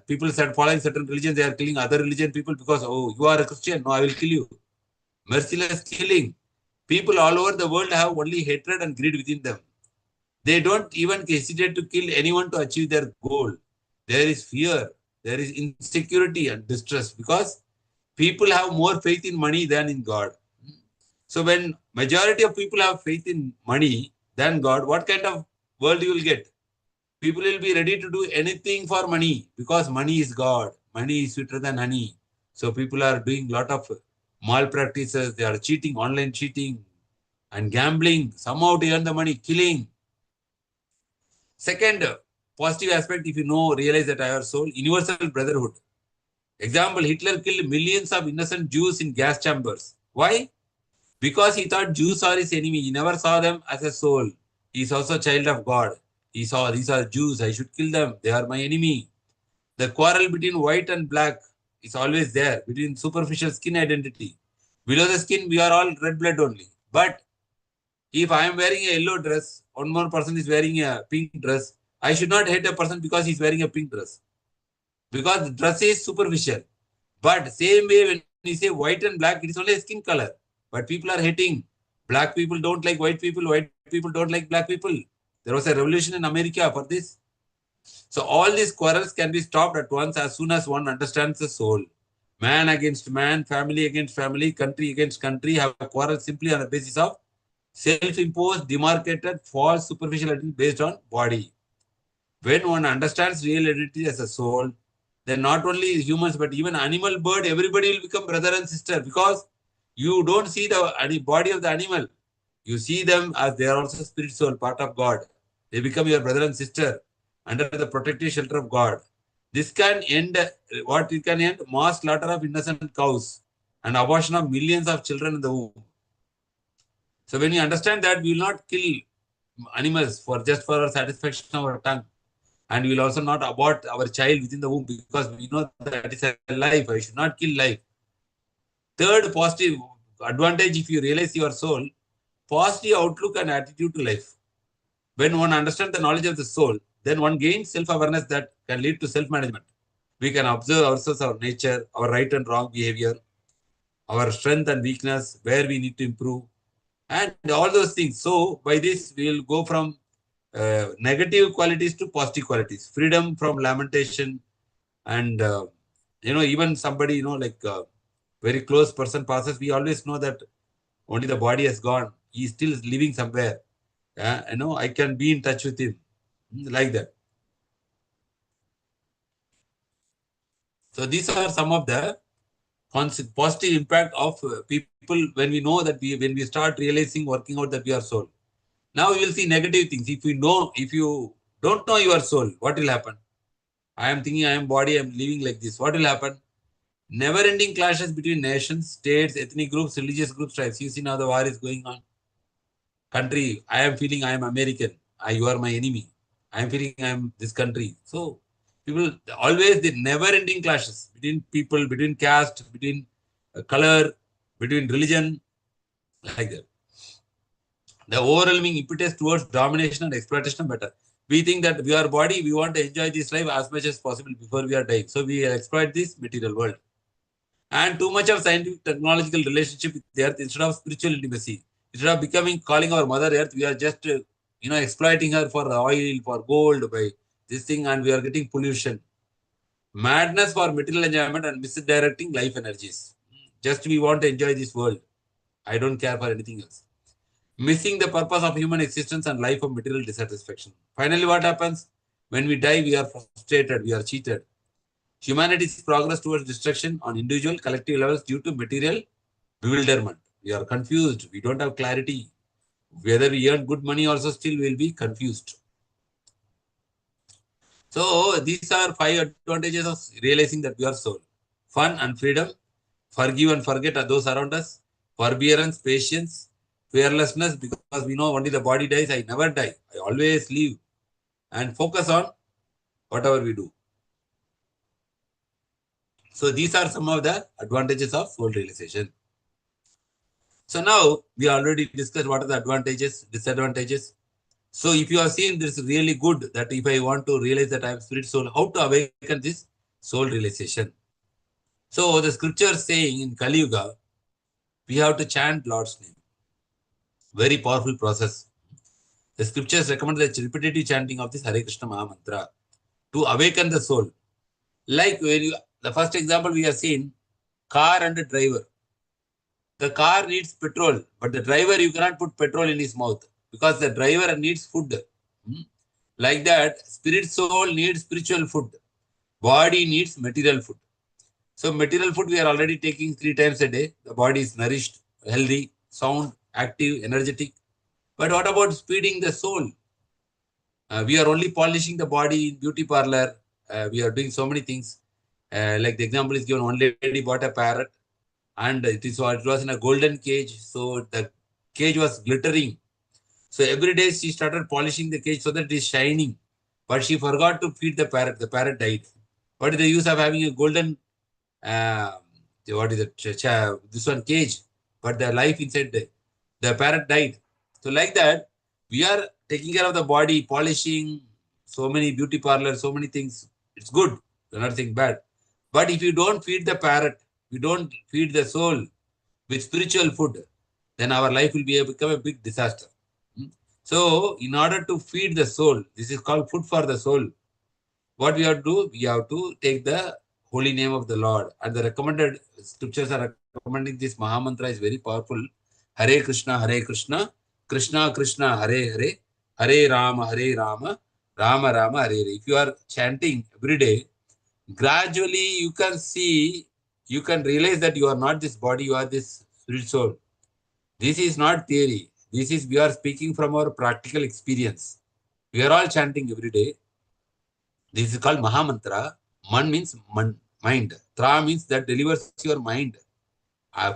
People start following certain religions, they are killing other religion people because, oh, you are a Christian, no, I will kill you. Merciless killing. People all over the world have only hatred and greed within them. They don't even hesitate to kill anyone to achieve their goal. There is fear, there is insecurity and distress because people have more faith in money than in God. So when majority of people have faith in money than God, what kind of world you will get? People will be ready to do anything for money because money is God. Money is sweeter than honey. So people are doing a lot of malpractices. They are cheating, online cheating and gambling, somehow to earn the money, killing. Second positive aspect, if you know, realize that I have soul, universal brotherhood. Example, Hitler killed millions of innocent Jews in gas chambers. Why? Because he thought Jews are his enemy. He never saw them as a soul. He is also a child of God. He saw these are Jews. I should kill them. They are my enemy. The quarrel between white and black is always there, between superficial skin identity. Below the skin, we are all red blood only. But if I am wearing a yellow dress, one more person is wearing a pink dress, I should not hate a person because he is wearing a pink dress. Because the dress is superficial. But same way, when you say white and black, it is only a skin color. But people are hating. Black people don't like white people don't like black people. There was a revolution in America for this. So all these quarrels can be stopped at once as soon as one understands the soul. Man against man, family against family, country against country have quarrels simply on the basis of self-imposed, demarcated, false, superficial identity based on body. When one understands real identity as a soul, then not only humans but even animal, bird, everybody will become brother and sister because you don't see the body of the animal. You see them as they are also spirit soul, part of God. They become your brother and sister under the protective shelter of God. This can end, what it can end? Mass slaughter of innocent cows and abortion of millions of children in the womb. So when you understand that, we will not kill animals for just for our satisfaction of our tongue. And we will also not abort our child within the womb because we know that is a life. I should not kill life. Third positive advantage, if you realize your soul, positive outlook and attitude to life. When one understands the knowledge of the soul, then one gains self-awareness that can lead to self-management. We can observe ourselves, our nature, our right and wrong behavior, our strength and weakness, where we need to improve, and all those things. So by this, we will go from negative qualities to positive qualities, freedom from lamentation, and even somebody, like very close person passes, we always know that only the body has gone. He is still living somewhere. I can be in touch with him, like that. So these are some of the positive impact of people when we know that when we start realizing, working out that we are soul. Now we will see negative things. If you don't know your soul, what will happen? I am thinking I am body, I am living like this. What will happen? Never ending clashes between nations, states, ethnic groups, religious groups, tribes. You see now the war is going on. Country, I am feeling I am American. You are my enemy. I am feeling I am this country. So people always the never ending clashes between people, between caste, between color, between religion, like that. The overwhelming impetus towards domination and exploitation of matter. We think that we are body, we want to enjoy this life as much as possible before we are dying. So we exploit this material world. And too much of scientific technological relationship with the earth instead of spiritual intimacy. Instead of becoming calling our mother earth, we are just exploiting her for oil, for gold, by this thing, and we are getting pollution. Madness for material enjoyment and misdirecting life energies. Just we want to enjoy this world. I don't care for anything else. Missing the purpose of human existence and life of material dissatisfaction. Finally, what happens? When we die, we are frustrated, we are cheated. Humanity's progress towards destruction on individual, collective levels due to material bewilderment. We are confused. We don't have clarity. Whether we earn good money also still will be confused. So these are 5 advantages of realizing that we are soul. Fun and freedom, forgive and forget those around us, forbearance, patience, fearlessness, because we know only the body dies. I never die. I always live. And focus on whatever we do. So these are some of the advantages of soul realization. So now we already discussed what are the advantages, disadvantages. So if you are seeing this really good that if I want to realize that I am spirit soul, how to awaken this soul realization? So the scripture saying in Kali Yuga, we have to chant Lord's name. Very powerful process. The scriptures recommend the repetitive chanting of this Hare Krishna Maha Mantra to awaken the soul. Like the first example we have seen, car and driver. The car needs petrol, but the driver, you cannot put petrol in his mouth because the driver needs food. Like that, spirit soul needs spiritual food. Body needs material food. So material food we are already taking 3 times a day. The body is nourished, healthy, sound, active, energetic. But what about feeding the soul? We are only polishing the body in beauty parlor. We are doing so many things. Like the example is given, one lady bought a parrot and it was in a golden cage. So the cage was glittering. So every day she started polishing the cage so that it is shining. But she forgot to feed the parrot. The parrot died. What is the use of having a golden, uh, what is it, this one cage? But the life inside the parrot died. So like that, we are taking care of the body, polishing, so many beauty parlors, so many things. It's good. We're not saying bad. But if you don't feed the parrot, you don't feed the soul with spiritual food, then our life will become a big disaster. So, in order to feed the soul, this is called food for the soul. What we have to do? We have to take the holy name of the Lord. And the recommended scriptures are recommending this Maha Mantra is very powerful. Hare Krishna, Krishna Krishna, Hare Hare, Hare Rama, Rama Rama, Hare Hare. If you are chanting every day, gradually you can see, you can realize that you are not this body, you are this spirit soul. This is not theory. This is, we are speaking from our practical experience. We are all chanting every day. This is called Maha Mantra. Man means mind. Tra means that delivers your mind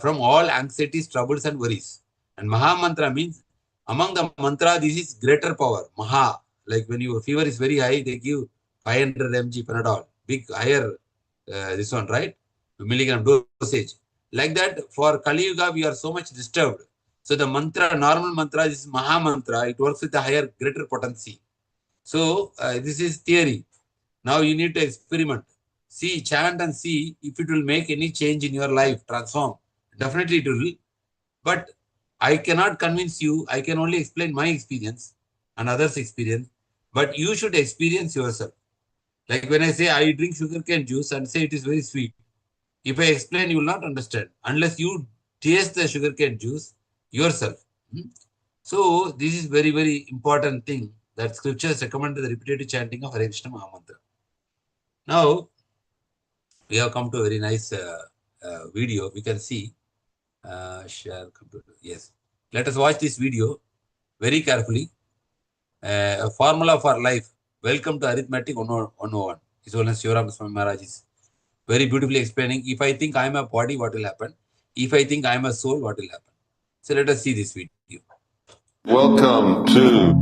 from all anxieties, troubles, and worries. And Maha Mantra means among the mantra, this is greater power. Maha. Like when your fever is very high, they give 500 mg Panadol. Big, higher, this one, right? Milligram dosage. Like that, for Kali Yuga, we are so much disturbed. So the mantra, normal mantra, is Maha Mantra. It works with a higher, greater potency. So this is theory. Now you need to experiment. See, chant and see if it will make any change in your life, transform. Definitely it will. But I cannot convince you. I can only explain my experience and others' experience. But you should experience yourself. Like when I say I drink sugarcane juice and say it is very sweet. If I explain, you will not understand unless you taste the sugarcane juice yourself. Hmm? So this is very, very important thing that scriptures recommend the repetitive chanting of Hare Krishna Mahamantra. Now we have come to a very nice video. We can see share computer. Yes, let us watch this video very carefully. A formula for life. Welcome to Arithmetic 101. His Holiness Shivaram Swami Maharaj is very beautifully explaining. If I think I am a body, what will happen? If I think I am a soul, what will happen? So let us see this video. Welcome to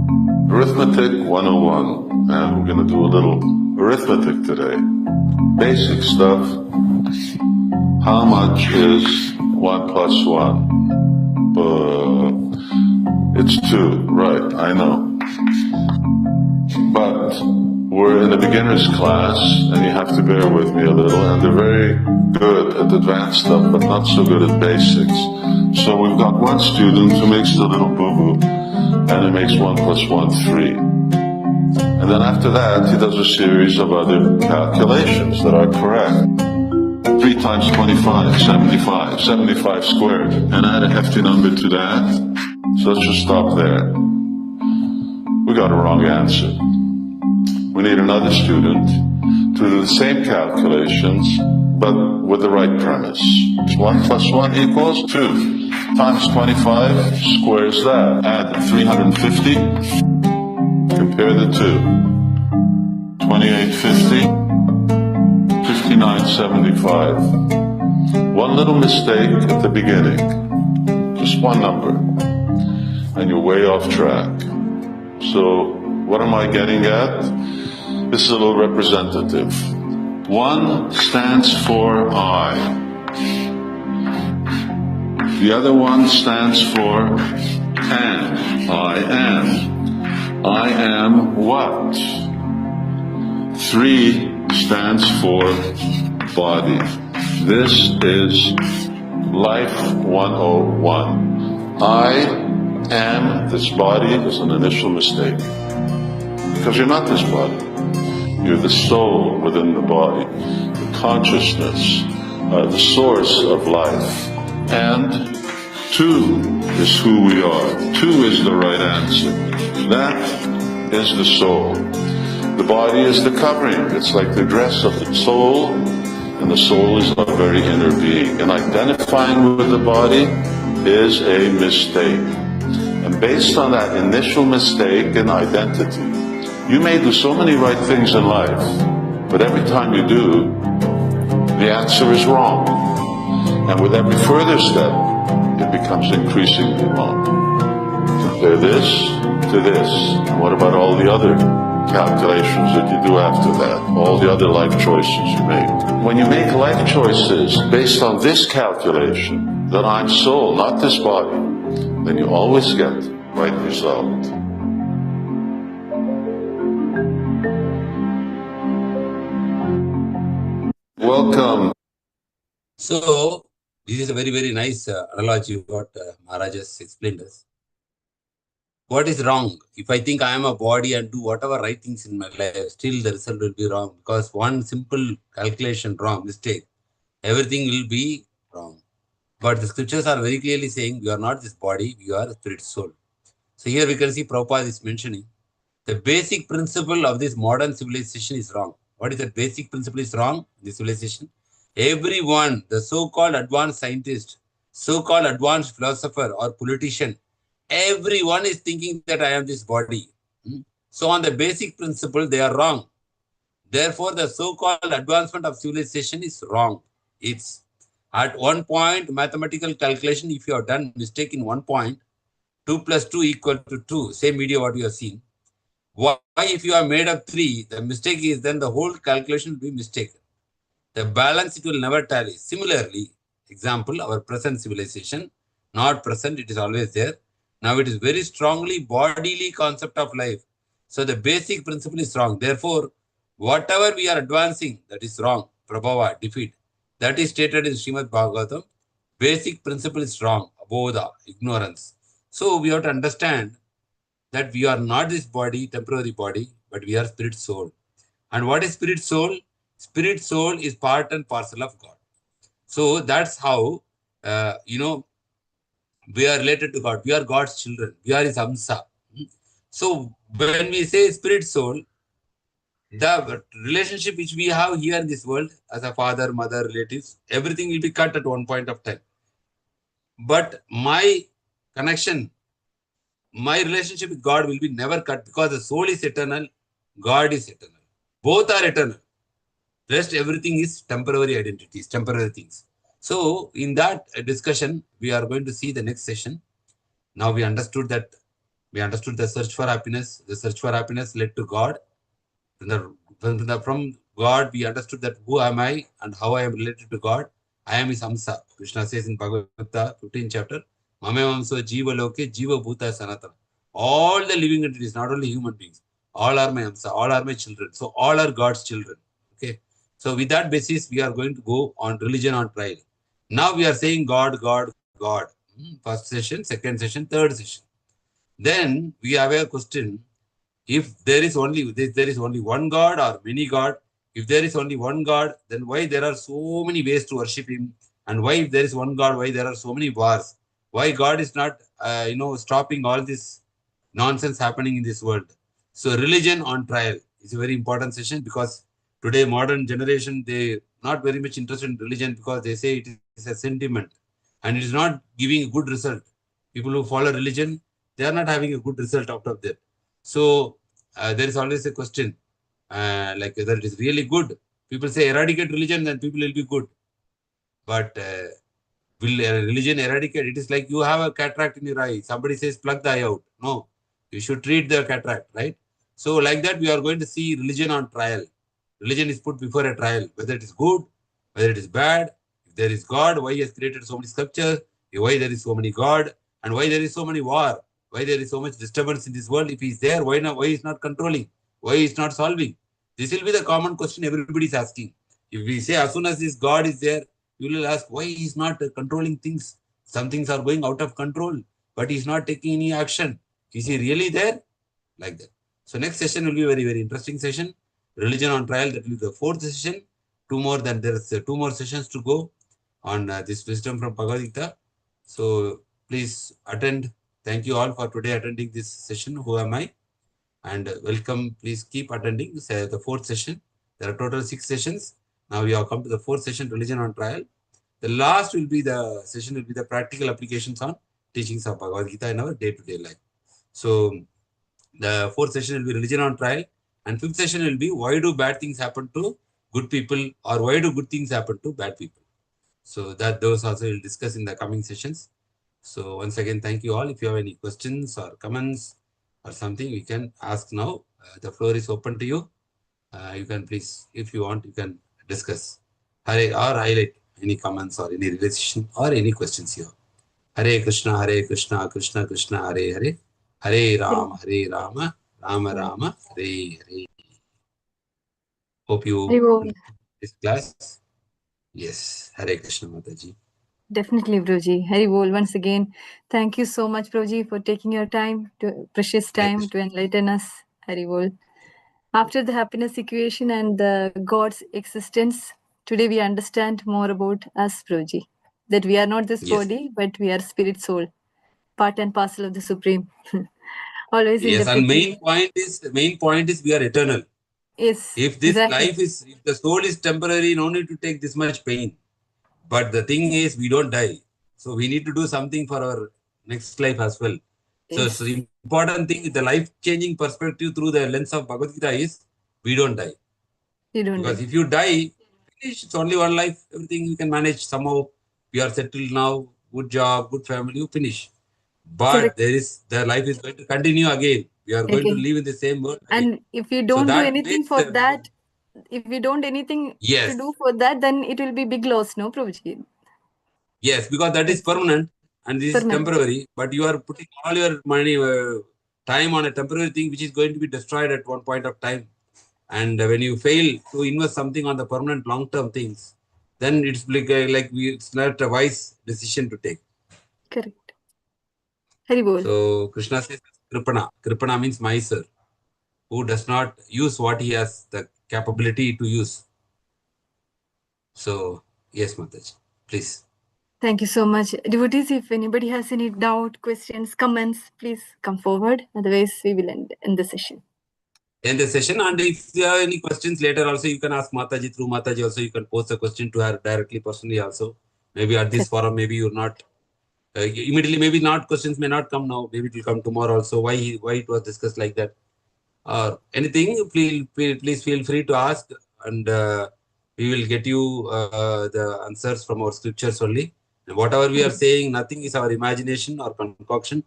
Arithmetic 101, and we're going to do a little arithmetic today. Basic stuff. How much is 1 plus 1? It's 2, right, I know. But we're in a beginner's class, and you have to bear with me a little, and they're very good at advanced stuff, but not so good at basics. So we've got one student who makes the little boo-boo, and he makes 1 plus 1, 3. And then after that, he does a series of other calculations that are correct. 3 times 25, 75, 75 squared. And add a hefty number to that. So let's just stop there. We got a wrong answer. We need another student to do the same calculations, but with the right premise. 1 plus 1 equals 2 times 25 squares that. Add 350. Compare the two. 2850. 5975. One little mistake at the beginning. Just one number. And you're way off track. So, what am I getting at? This is a little representative. 1 stands for I. The other one stands for am. I am. I am what? 3 stands for body. This is Life 101. I am this body is an initial mistake. Because you're not this body. You're the soul within the body, the consciousness, the source of life. And 2 is who we are. 2 is the right answer. That is the soul. The body is the covering. It's like the dress of the soul, and the soul is a very inner being. And identifying with the body is a mistake. And based on that initial mistake in identity, you may do so many right things in life, but every time you do, the answer is wrong. And with every further step, it becomes increasingly wrong. Compare this to this. And what about all the other calculations that you do after that? All the other life choices you make. When you make life choices based on this calculation, that I'm soul, not this body, then you always get the right result. Welcome. So this is a very, very nice analogy what Maharaj has explained us. What is wrong? If I think I am a body and do whatever right things in my life, still the result will be wrong, because one simple calculation wrong, mistake, everything will be wrong. But the scriptures are very clearly saying, you are not this body, you are a spirit soul. So here we can see Prabhupada is mentioning the basic principle of this modern civilization is wrong. What is the basic principle is wrong in this civilization? Everyone, the so-called advanced scientist, so-called advanced philosopher or politician, everyone is thinking that I am this body. So on the basic principle, they are wrong. Therefore, the so-called advancement of civilization is wrong. It's at one point, mathematical calculation, if you have done mistake in one point, 2 plus 2 equal to 2. Same video what you have seen. Why if you are made of 3, the mistake is then the whole calculation will be mistaken. The balance, it will never tally. Similarly, example, our present civilization, not present, it is always there. Now it is very strongly bodily concept of life. So the basic principle is wrong. Therefore, whatever we are advancing, that is wrong. Prabhava, defeat. That is stated in Srimad Bhagavatam. Basic principle is wrong. Abodha, ignorance. So we have to understand that we are not this body, temporary body, but we are spirit soul. And what is spirit soul? Spirit soul is part and parcel of God. So that's how, we are related to God. We are God's children. We are His Amsa. So when we say spirit soul, the relationship which we have here in this world as a father, mother, relatives, everything will be cut at one point of time. But my connection, my relationship with God will be never cut because the soul is eternal, God is eternal. Both are eternal. Rest everything is temporary identities, temporary things. So in that discussion, we are going to see the next session. Now we understood the search for happiness. The search for happiness led to God. From God, we understood that who am I and how I am related to God. I am His Amsa. Krishna says in Bhagavad Gita, 15th chapter, Mame Mamso Jiva Loke Jiva Bhuta Sanatana. All the living entities, not only human beings, all are my Amsa, all are my children. So all are God's children. Okay. So with that basis, we are going to go on religion on trial. Now we are saying God, God, God. First session, second session, third session. Then we have a question. If there is only one God or many God, if there is only one God, then why there are so many ways to worship Him? And why if there is one God, why there are so many wars? Why God is not, stopping all this nonsense happening in this world? So religion on trial is a very important session because today modern generation, they not very much interested in religion because they say it is a sentiment and it is not giving a good result. People who follow religion, they are not having a good result out of that. So there is always a question like whether it is really good. People say eradicate religion, then people will be good. But will religion eradicate? It is like you have a cataract in your eye. Somebody says plug the eye out. No, you should treat the cataract, right? So like that, we are going to see religion on trial. Religion is put before a trial, whether it is good, whether it is bad. If there is God, why He has created so many sculptures? Why there is so many God? And why there is so many war? Why there is so much disturbance in this world? If He is there, why not? Why He is not controlling? Why He is not solving? This will be the common question everybody is asking. If we say as soon as this God is there, you will ask why He is not controlling things. Some things are going out of control, but He is not taking any action. Is He really there? Like that. So next session will be a very, very interesting session. Religion on trial, that will be the fourth session. There's two more sessions to go on this wisdom from Bhagavad Gita. So please attend. Thank you all for today attending this session. Who am I? And welcome. Please keep attending the fourth session. There are total 6 sessions. Now we have come to the fourth session, religion on trial. The last will be the session will be the practical applications on teachings of Bhagavad Gita in our day-to-day life. So the fourth session will be religion on trial, and fifth session will be why do bad things happen to good people, or why do good things happen to bad people. So that those also we'll discuss in the coming sessions. So once again, thank you all. If you have any questions or comments or something, we can ask now. The floor is open to you. You can please, if you want, you can discuss. Hare or highlight any comments or any relation or any questions here. Hare Krishna, Krishna Krishna, Hare Hare. Hare Rama, Rama Rama, Hare Hare. Hope you Haribo. this class. Yes, Hare Krishna Mataji. Definitely, Broji. Haribol, once again, thank you so much, Broji, for taking your time, precious time to enlighten us. Haribol. After the happiness equation and the God's existence, today we understand more about us, Broji. That we are not this body, but we are spirit soul, part and parcel of the Supreme. Always Yes, and independently. the main point is we are eternal. Yes. If this Exactly. life is, if the soul is temporary, no need to take this much pain. But the thing is, we don't die. So we need to do something for our next life as well. Yes. So the important thing, the life-changing perspective through the lens of Bhagavad Gita is, we don't die. You don't Because die. if you die, finish, it's only one life. Everything you can manage somehow. We are settled now, good job, good family, you finish. But the life is going to continue again. We are going to live in the same world again. And if we So don't do that anything makes for that, if we don't anything yes, to do for that, then it will be big loss, no, Prabhuji? yes, because that is permanent and this is Permanent. temporary. But you are putting all your money, time on a temporary thing which is going to be destroyed at one point of time. And when you fail to invest something on the permanent long-term things, then it's it's not a wise decision to take. Correct. Hari bol. So Krishna says Kripana. Kripana means miser, who does not use what he has the capability to use. So yes, Mataji, please. Thank you so much. Devotees, if anybody has any doubt, questions, comments, please come forward. Otherwise, we will end the session. End the session. And if you have any questions later, also you can ask Mataji through Mataji. Also, you can post a question to her directly, personally. Also, maybe at this forum, maybe you're not immediately. Maybe not questions may not come now. Maybe it will come tomorrow. Also, why it was discussed like that, or anything. Please feel free to ask, and we will get you the answers from our scriptures only. And whatever we are saying, nothing is our imagination or concoction.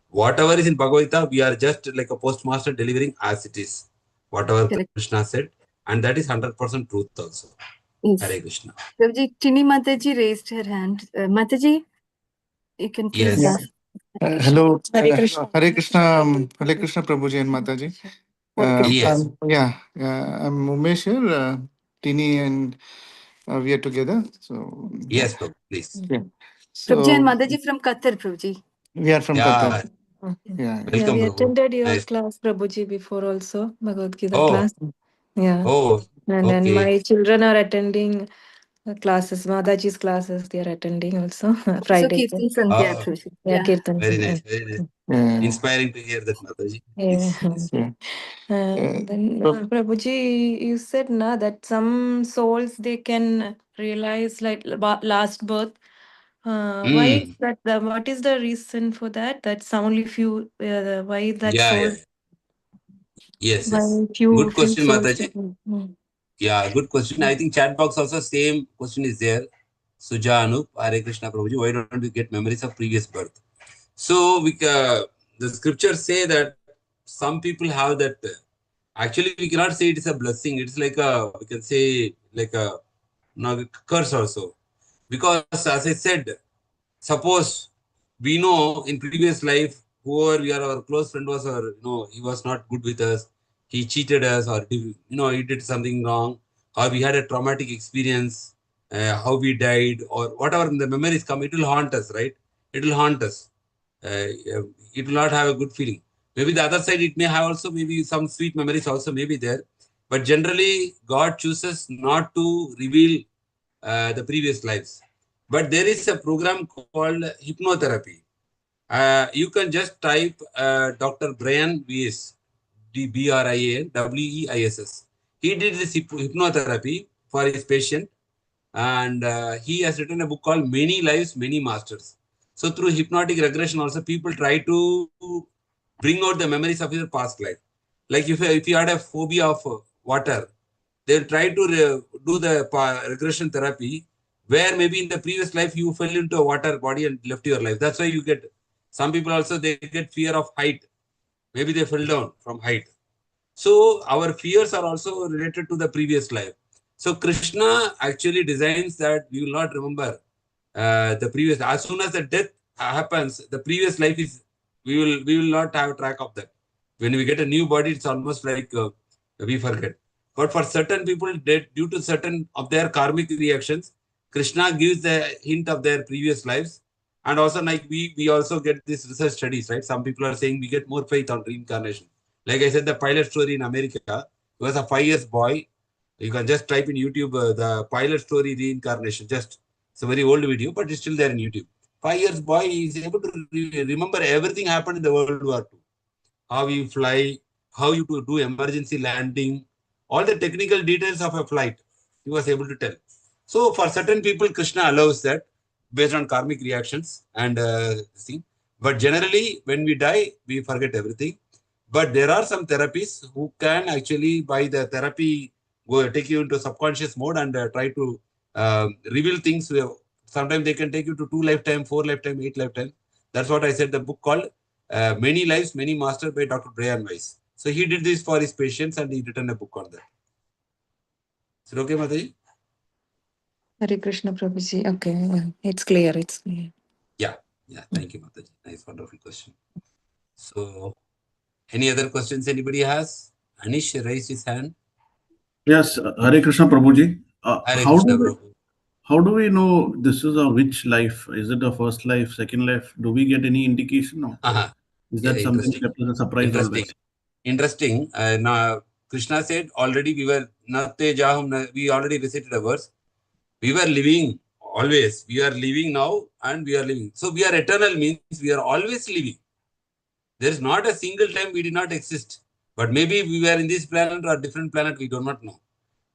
Whatever is in Bhagavad Gita, we are just like a postmaster delivering as it is. Whatever Krishna said, and that is 100% truth also. Yes. Hare Krishna. Prabhuji, Tini Mataji raised her hand. Mataji, you can please ask. Hello, Hare Krishna, Hare Krishna, Prabhuji and Mataji. Yes. I'm Umesh here, Tini, and we are together. So Yes, Prabhu, please. yeah. So Prabhuji and Mataji from Qatar, Prabhuji. we are from Qatar. Yeah. Welcome, we Prabhu. attended your Nice. class, Prabhuji, before also, Bhagavad Gita Oh. class. Yeah. Oh, And then okay. my children are attending classes, Madaji's classes, they are attending also Friday. So Kirtan Sandhya, Prabhuji. Yeah, Kirtan. Very nice, very nice. Yeah. Inspiring to hear that, Mataji. Yeah. Yes. Then Prabhuji, you said na that some souls they can realize like last birth. Why is that? What is the reason for that? That's only few. Why that soul? Yes, Why yes. few Good question, souls? Mataji. Yeah, good question. I think chat box also same question is there. Suja Anup, Hare Krishna Prabhuji, why don't we get memories of previous birth? So the scriptures say that some people have that. Actually, we cannot say it is a blessing. It's like we can say like a curse also. Because as I said, suppose we know in previous life, whoever we are, our close friend was, or he was not good with us, he cheated us, or he did something wrong, or we had a traumatic experience, how we died, or whatever the memories come, it will haunt us, right? It will haunt us. It will not have a good feeling. Maybe the other side, it may have also maybe some sweet memories also may be there. But generally, God chooses not to reveal the previous lives. But there is a program called hypnotherapy. You can just type Dr. Brian Weiss, Brian Weiss. He did this hypnotherapy for his patient, and he has written a book called Many Lives, Many Masters. So through hypnotic regression also, people try to bring out the memories of your past life. Like if you had a phobia of water, they'll try to do the regression therapy where maybe in the previous life you fell into a water body and left your life. That's why you get, some people also, they get fear of height. Maybe they fell down from height. So our fears are also related to the previous life. So Krishna actually designs that we will not remember the previous. As soon as the death happens, the previous life is, we will not have track of that. When we get a new body, it's almost like we forget. But for certain people, due to certain of their karmic reactions, Krishna gives the hint of their previous lives. And also, like we also get these research studies, right? Some people are saying we get more faith on reincarnation. Like I said, the pilot story in America, he was a 5 years boy. You can just type in YouTube the pilot story reincarnation. It's a very old video, but it's still there in YouTube. 5 years boy is able to remember everything happened in the World War II. How you fly, how you do emergency landing, all the technical details of a flight, he was able to tell. So for certain people, Krishna allows that based on karmic reactions and thing. But generally, when we die, we forget everything. But there are some therapies who can actually, by the therapy, go take you into subconscious mode and try to reveal things. Sometimes they can take you to 2 lifetime, 4 lifetime, 8 lifetime. That's what I said. The book called Many Lives, Many Masters by Dr. Brian Weiss. So he did this for his patients and he written a book on that. Is it okay, Mataji? Hare Krishna Prabhuji. Okay, yeah, it's clear. It's clear. Yeah. Thank you, Mataji. Nice, wonderful question. So, any other questions anybody has? Anish raised his hand. Yes, Hare Krishna Prabhuji. Hare Krishna, Prabhu. How do we know this is a which life? Is it a first life, second life? Do we get any indication? No. Is that something kept as a surprise always? Interesting. Now, Krishna said already we were Natte Jahum. We already recited a verse. We were living always. We are living now and we are living. So we are eternal means we are always living. There is not a single time we did not exist. But maybe we were in this planet or different planet, we do not know.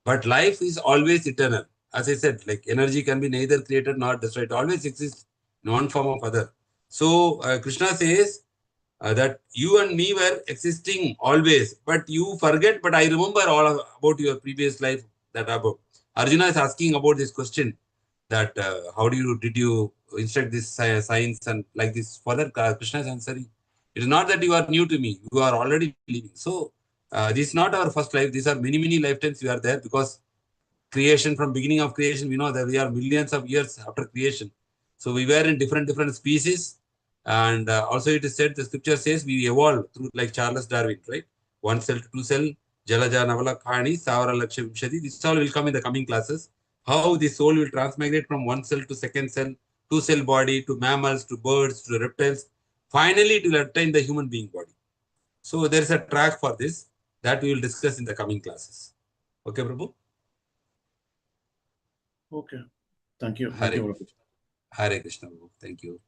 But life is always eternal. As I said, like energy can be neither created nor destroyed. It always exists in one form or other. So Krishna says that you and me were existing always, but you forget. But I remember all about your previous life. That about Arjuna is asking about this question. That how did you instruct this science and like this? For that, Krishna is answering. It is not that you are new to me. You are already living. So this is not our first life. These are many lifetimes we are there because creation, from beginning of creation, we know that we are millions of years after creation. So we were in different species. And also it is said, the scripture says we evolved through like Charles Darwin, right? One cell to two cell, Jalaja, Navala, Khani, Savara, Laksha, Vimshati. This all will come in the coming classes. How the soul will transmigrate from one cell to second cell, two cell body, to mammals, to birds, to reptiles. Finally, it will attain the human being body. So there is a track for this that we will discuss in the coming classes. Okay, Prabhu? Okay. Thank you. Hare Krishna, Prabhu. Thank you.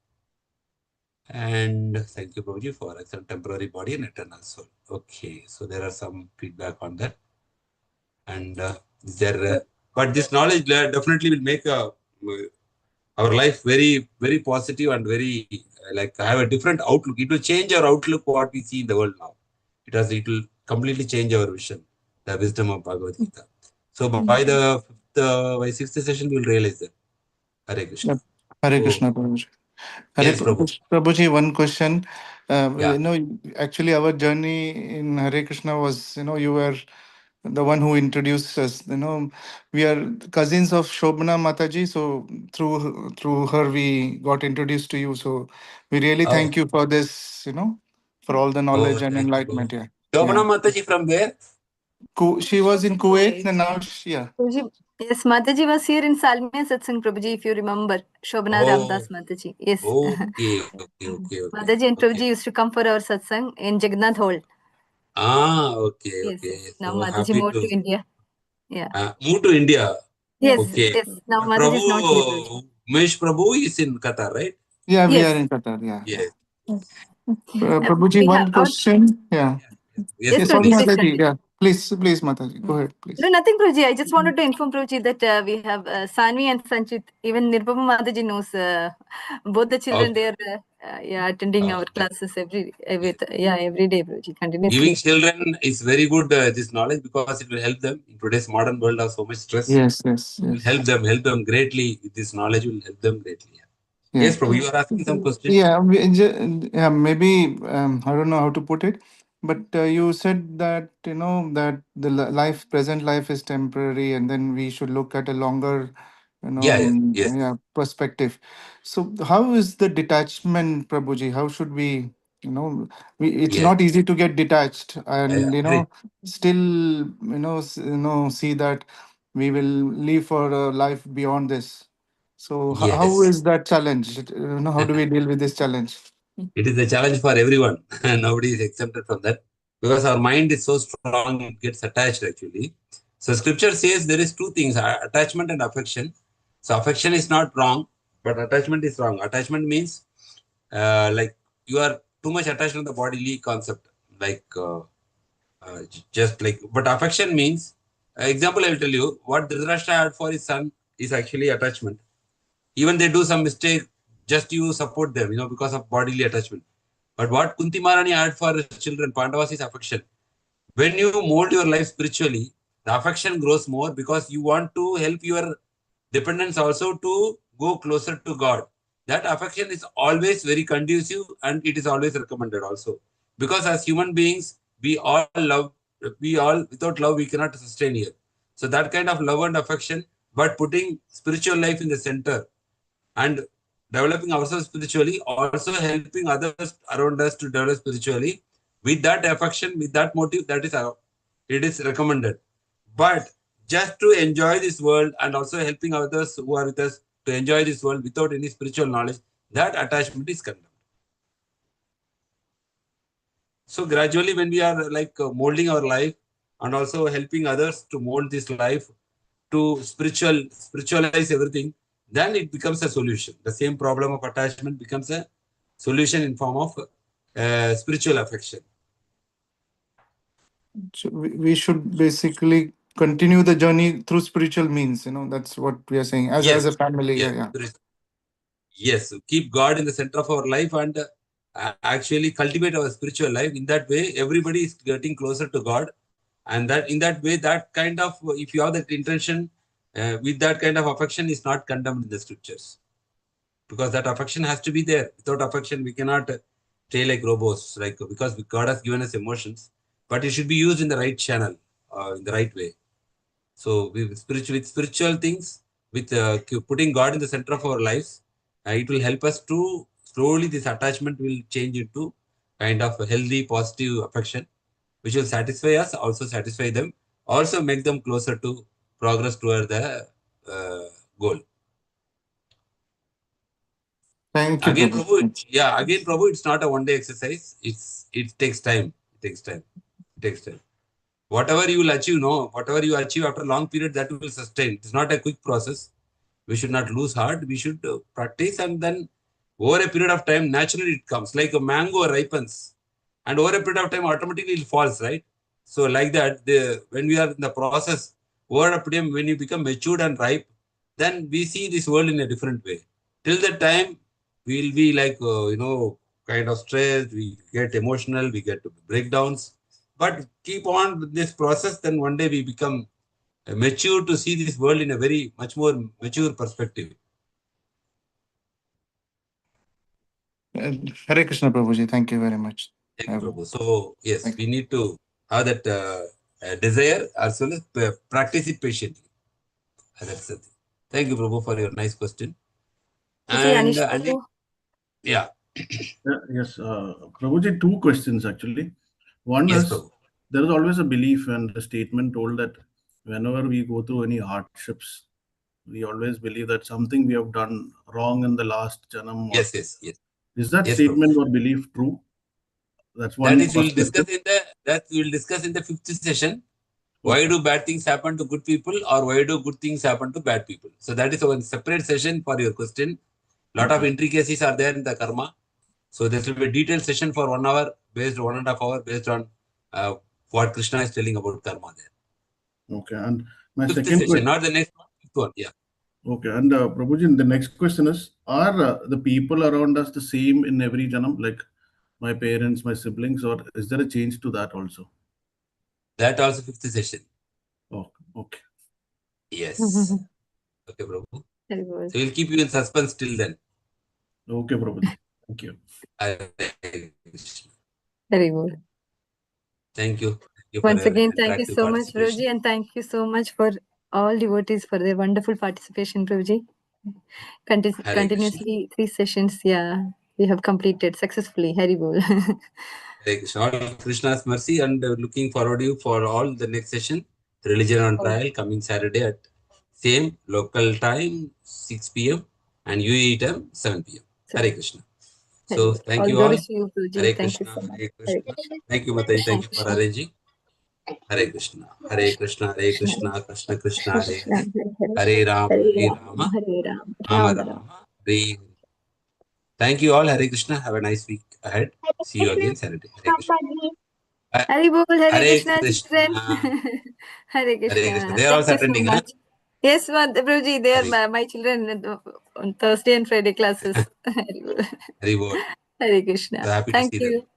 And thank you, Prabhuji, for excellent temporary body and eternal soul. Okay, so there are some feedback on that. And but this knowledge definitely will make our life very positive and very like have a different outlook. It will change our outlook what we see in the world now. It will completely change our vision, the wisdom of Bhagavad Gita. So by the by sixth session, we will realize that. Hare Krishna. Yep. Hare Krishna, Prabhuji. Yes, Prabhu. Prabhuji, one question. Yeah. Actually, our journey in Hare Krishna was, you were the one who introduced us. We are cousins of Shobana Mataji, so through her we got introduced to you. So we really thank you for this, for all the knowledge and Thank enlightenment. you. Yeah. Shobana Mataji from where? She was in Kuwait, and now Yes, Mataji was here in Salmiya Satsang, Prabhuji, if you remember. Shobana Ramdas Mataji. Yes. Okay. Mataji and Prabhuji used to come for our satsang in Jagannath Hall. Okay. Yes. Now So Mataji moved to India. Yeah. Moved to India. Yes. Okay. Yes. Now Mataji is not here, Prabhuji. Mesh Prabhu is in Qatar, right? Yeah, we are in Qatar. Yeah. Yes. Prabhuji, one question. Yeah. Yes, Sorry, Prabhuji, please Mataji. continue. Yeah. Please, Mataji. Go ahead, please. No, nothing, Prabhuji. I just wanted to inform Prabhuji that we have Sanvi and Sanchit. Even Nirbhama Mataji knows both the children there. Attending our classes every day, Prabhuji. Continuously. Giving children is very good, this knowledge, because it will help them in today's modern world of so much stress. Yes. It will help them greatly. This knowledge will help them greatly. Yeah. Yes, Prabhu, you are asking some questions. Yeah, maybe I don't know how to put it, but you said that that the present life is temporary, and then we should look at a longer, Yes. perspective. So, how is the detachment, Prabhuji? How should we, it's not easy to get detached, and still, see that we will live for a life beyond this. So how Yes. is that challenge? How do we deal with this challenge? It is a challenge for everyone. Nobody is exempted from that because our mind is so strong, it gets attached actually. So scripture says there is two things, attachment and affection. So affection is not wrong, but attachment is wrong. Attachment means like you are too much attached to the bodily concept, like just like, but affection means, example I will tell you, what Dhritarashtra had for his son is actually attachment. Even they do some mistake, just you support them, because of bodily attachment. But what Kunti Maharani had for his children, Pandavas, is affection. When you mold your life spiritually, the affection grows more because you want to help your dependents also to go closer to God. that affection is always very conducive and it is always recommended also. Because as human beings, we all love, without love, we cannot sustain here. So that kind of love and affection, but putting spiritual life in the center and developing ourselves spiritually, also helping others around us to develop spiritually, with that affection, with that motive, it is recommended. But just to enjoy this world and also helping others who are with us to enjoy this world without any spiritual knowledge, that attachment is condemned. So gradually, when we are molding our life and also helping others to mold this life to spiritualize everything, then it becomes a solution. The same problem of attachment becomes a solution in form of spiritual affection. So we should basically continue the journey through spiritual means. That's what we are saying as a family. Yes. Yes, keep God in the center of our life and actually cultivate our spiritual life. In that way, everybody is getting closer to God, and that in that way, that kind of, if you have that intention with that kind of affection, is not condemned in the scriptures, because that affection has to be there. Without affection, we cannot stay like robots. Because God has given us emotions, but it should be used in the right channel, in the right way. So with spiritual things, with putting God in the center of our lives, it will help us to slowly, this attachment will change into kind of a healthy, positive affection, which will satisfy us, also satisfy them, also make them closer to progress toward the goal. Thank you, Again, Prabhu. Prabhu, it's not a one-day exercise. It takes time. It takes time. Whatever you will achieve, whatever you achieve after a long period, that will sustain. It's not a quick process. We should not lose heart. We should practice, and then over a period of time, naturally it comes. Like a mango ripens, and over a period of time, automatically it falls, right? So like that, when we are in the process, over a period, when you become matured and ripe, then we see this world in a different way. Till that time, we will be kind of stressed. We get emotional. We get breakdowns. But keep on with this process, then one day we become mature to see this world in a very much more mature perspective. Hare Krishna, Prabhuji. Thank you very much. Thank you, Prabhu. So, yes, we need to have that desire as well as practice it patiently. That's the thing. Thank you, Prabhu, for your nice question. And yeah. Yes, Prabhuji, two questions actually. One is, Prabhu. there is always a belief and a statement told that whenever we go through any hardships, we always believe that something we have done wrong in the last janam. Yes. Is that statement or belief true? That's one. That is, we'll discuss in the fifth session. Why do bad things happen to good people, or why do good things happen to bad people? So that is one separate session for your question. Lot of intricacies are there in the karma. So there will be a detailed session for 1 hour, based 1.5 hours, based on what Krishna is telling about karma there. Okay, and my fifth second session, not the next one, fifth one. Yeah. Okay, and Prabhuji, the next question is: are the people around us the same in every janam, like my parents, my siblings, or is there a change to that also? That also fifth session. Oh, okay. Yes. Okay, Prabhu. So we'll keep you in suspense till then. Okay, Prabhuji. Thank you. Very good. Thank you. Once again, thank you so much, Prabhuji, and thank you so much for all devotees for their wonderful participation, Prabhuji. Continuously 3 sessions, we have completed successfully. Hari Bol. Hare Krishna. All Krishna's mercy, and looking forward to you for all the next session, Religion on Trial, coming Saturday at same local time, 6 p.m. and UAE time, 7 p.m. Hare Krishna. So thank you all. Hare Krishna. Hare Krishna. Thank you, Mataji. Thank you for arranging. Hare Krishna. Hare Krishna. Hare Krishna. Krishna Krishna. Hare Hare. Hare Rama. Hare Rama. Rama Rama. Hare. Thank you all. Hare Krishna. Have a nice week ahead. See you again Saturday. Hare Krishna. Hari Bol, Hare Krishna. Hare Krishna. They are also attending, huh? Yes, Prabhuji, they are my children on Thursday and Friday classes. Hari Bol. Hari Bol. Hare Krishna. So happy Thank to see you. them.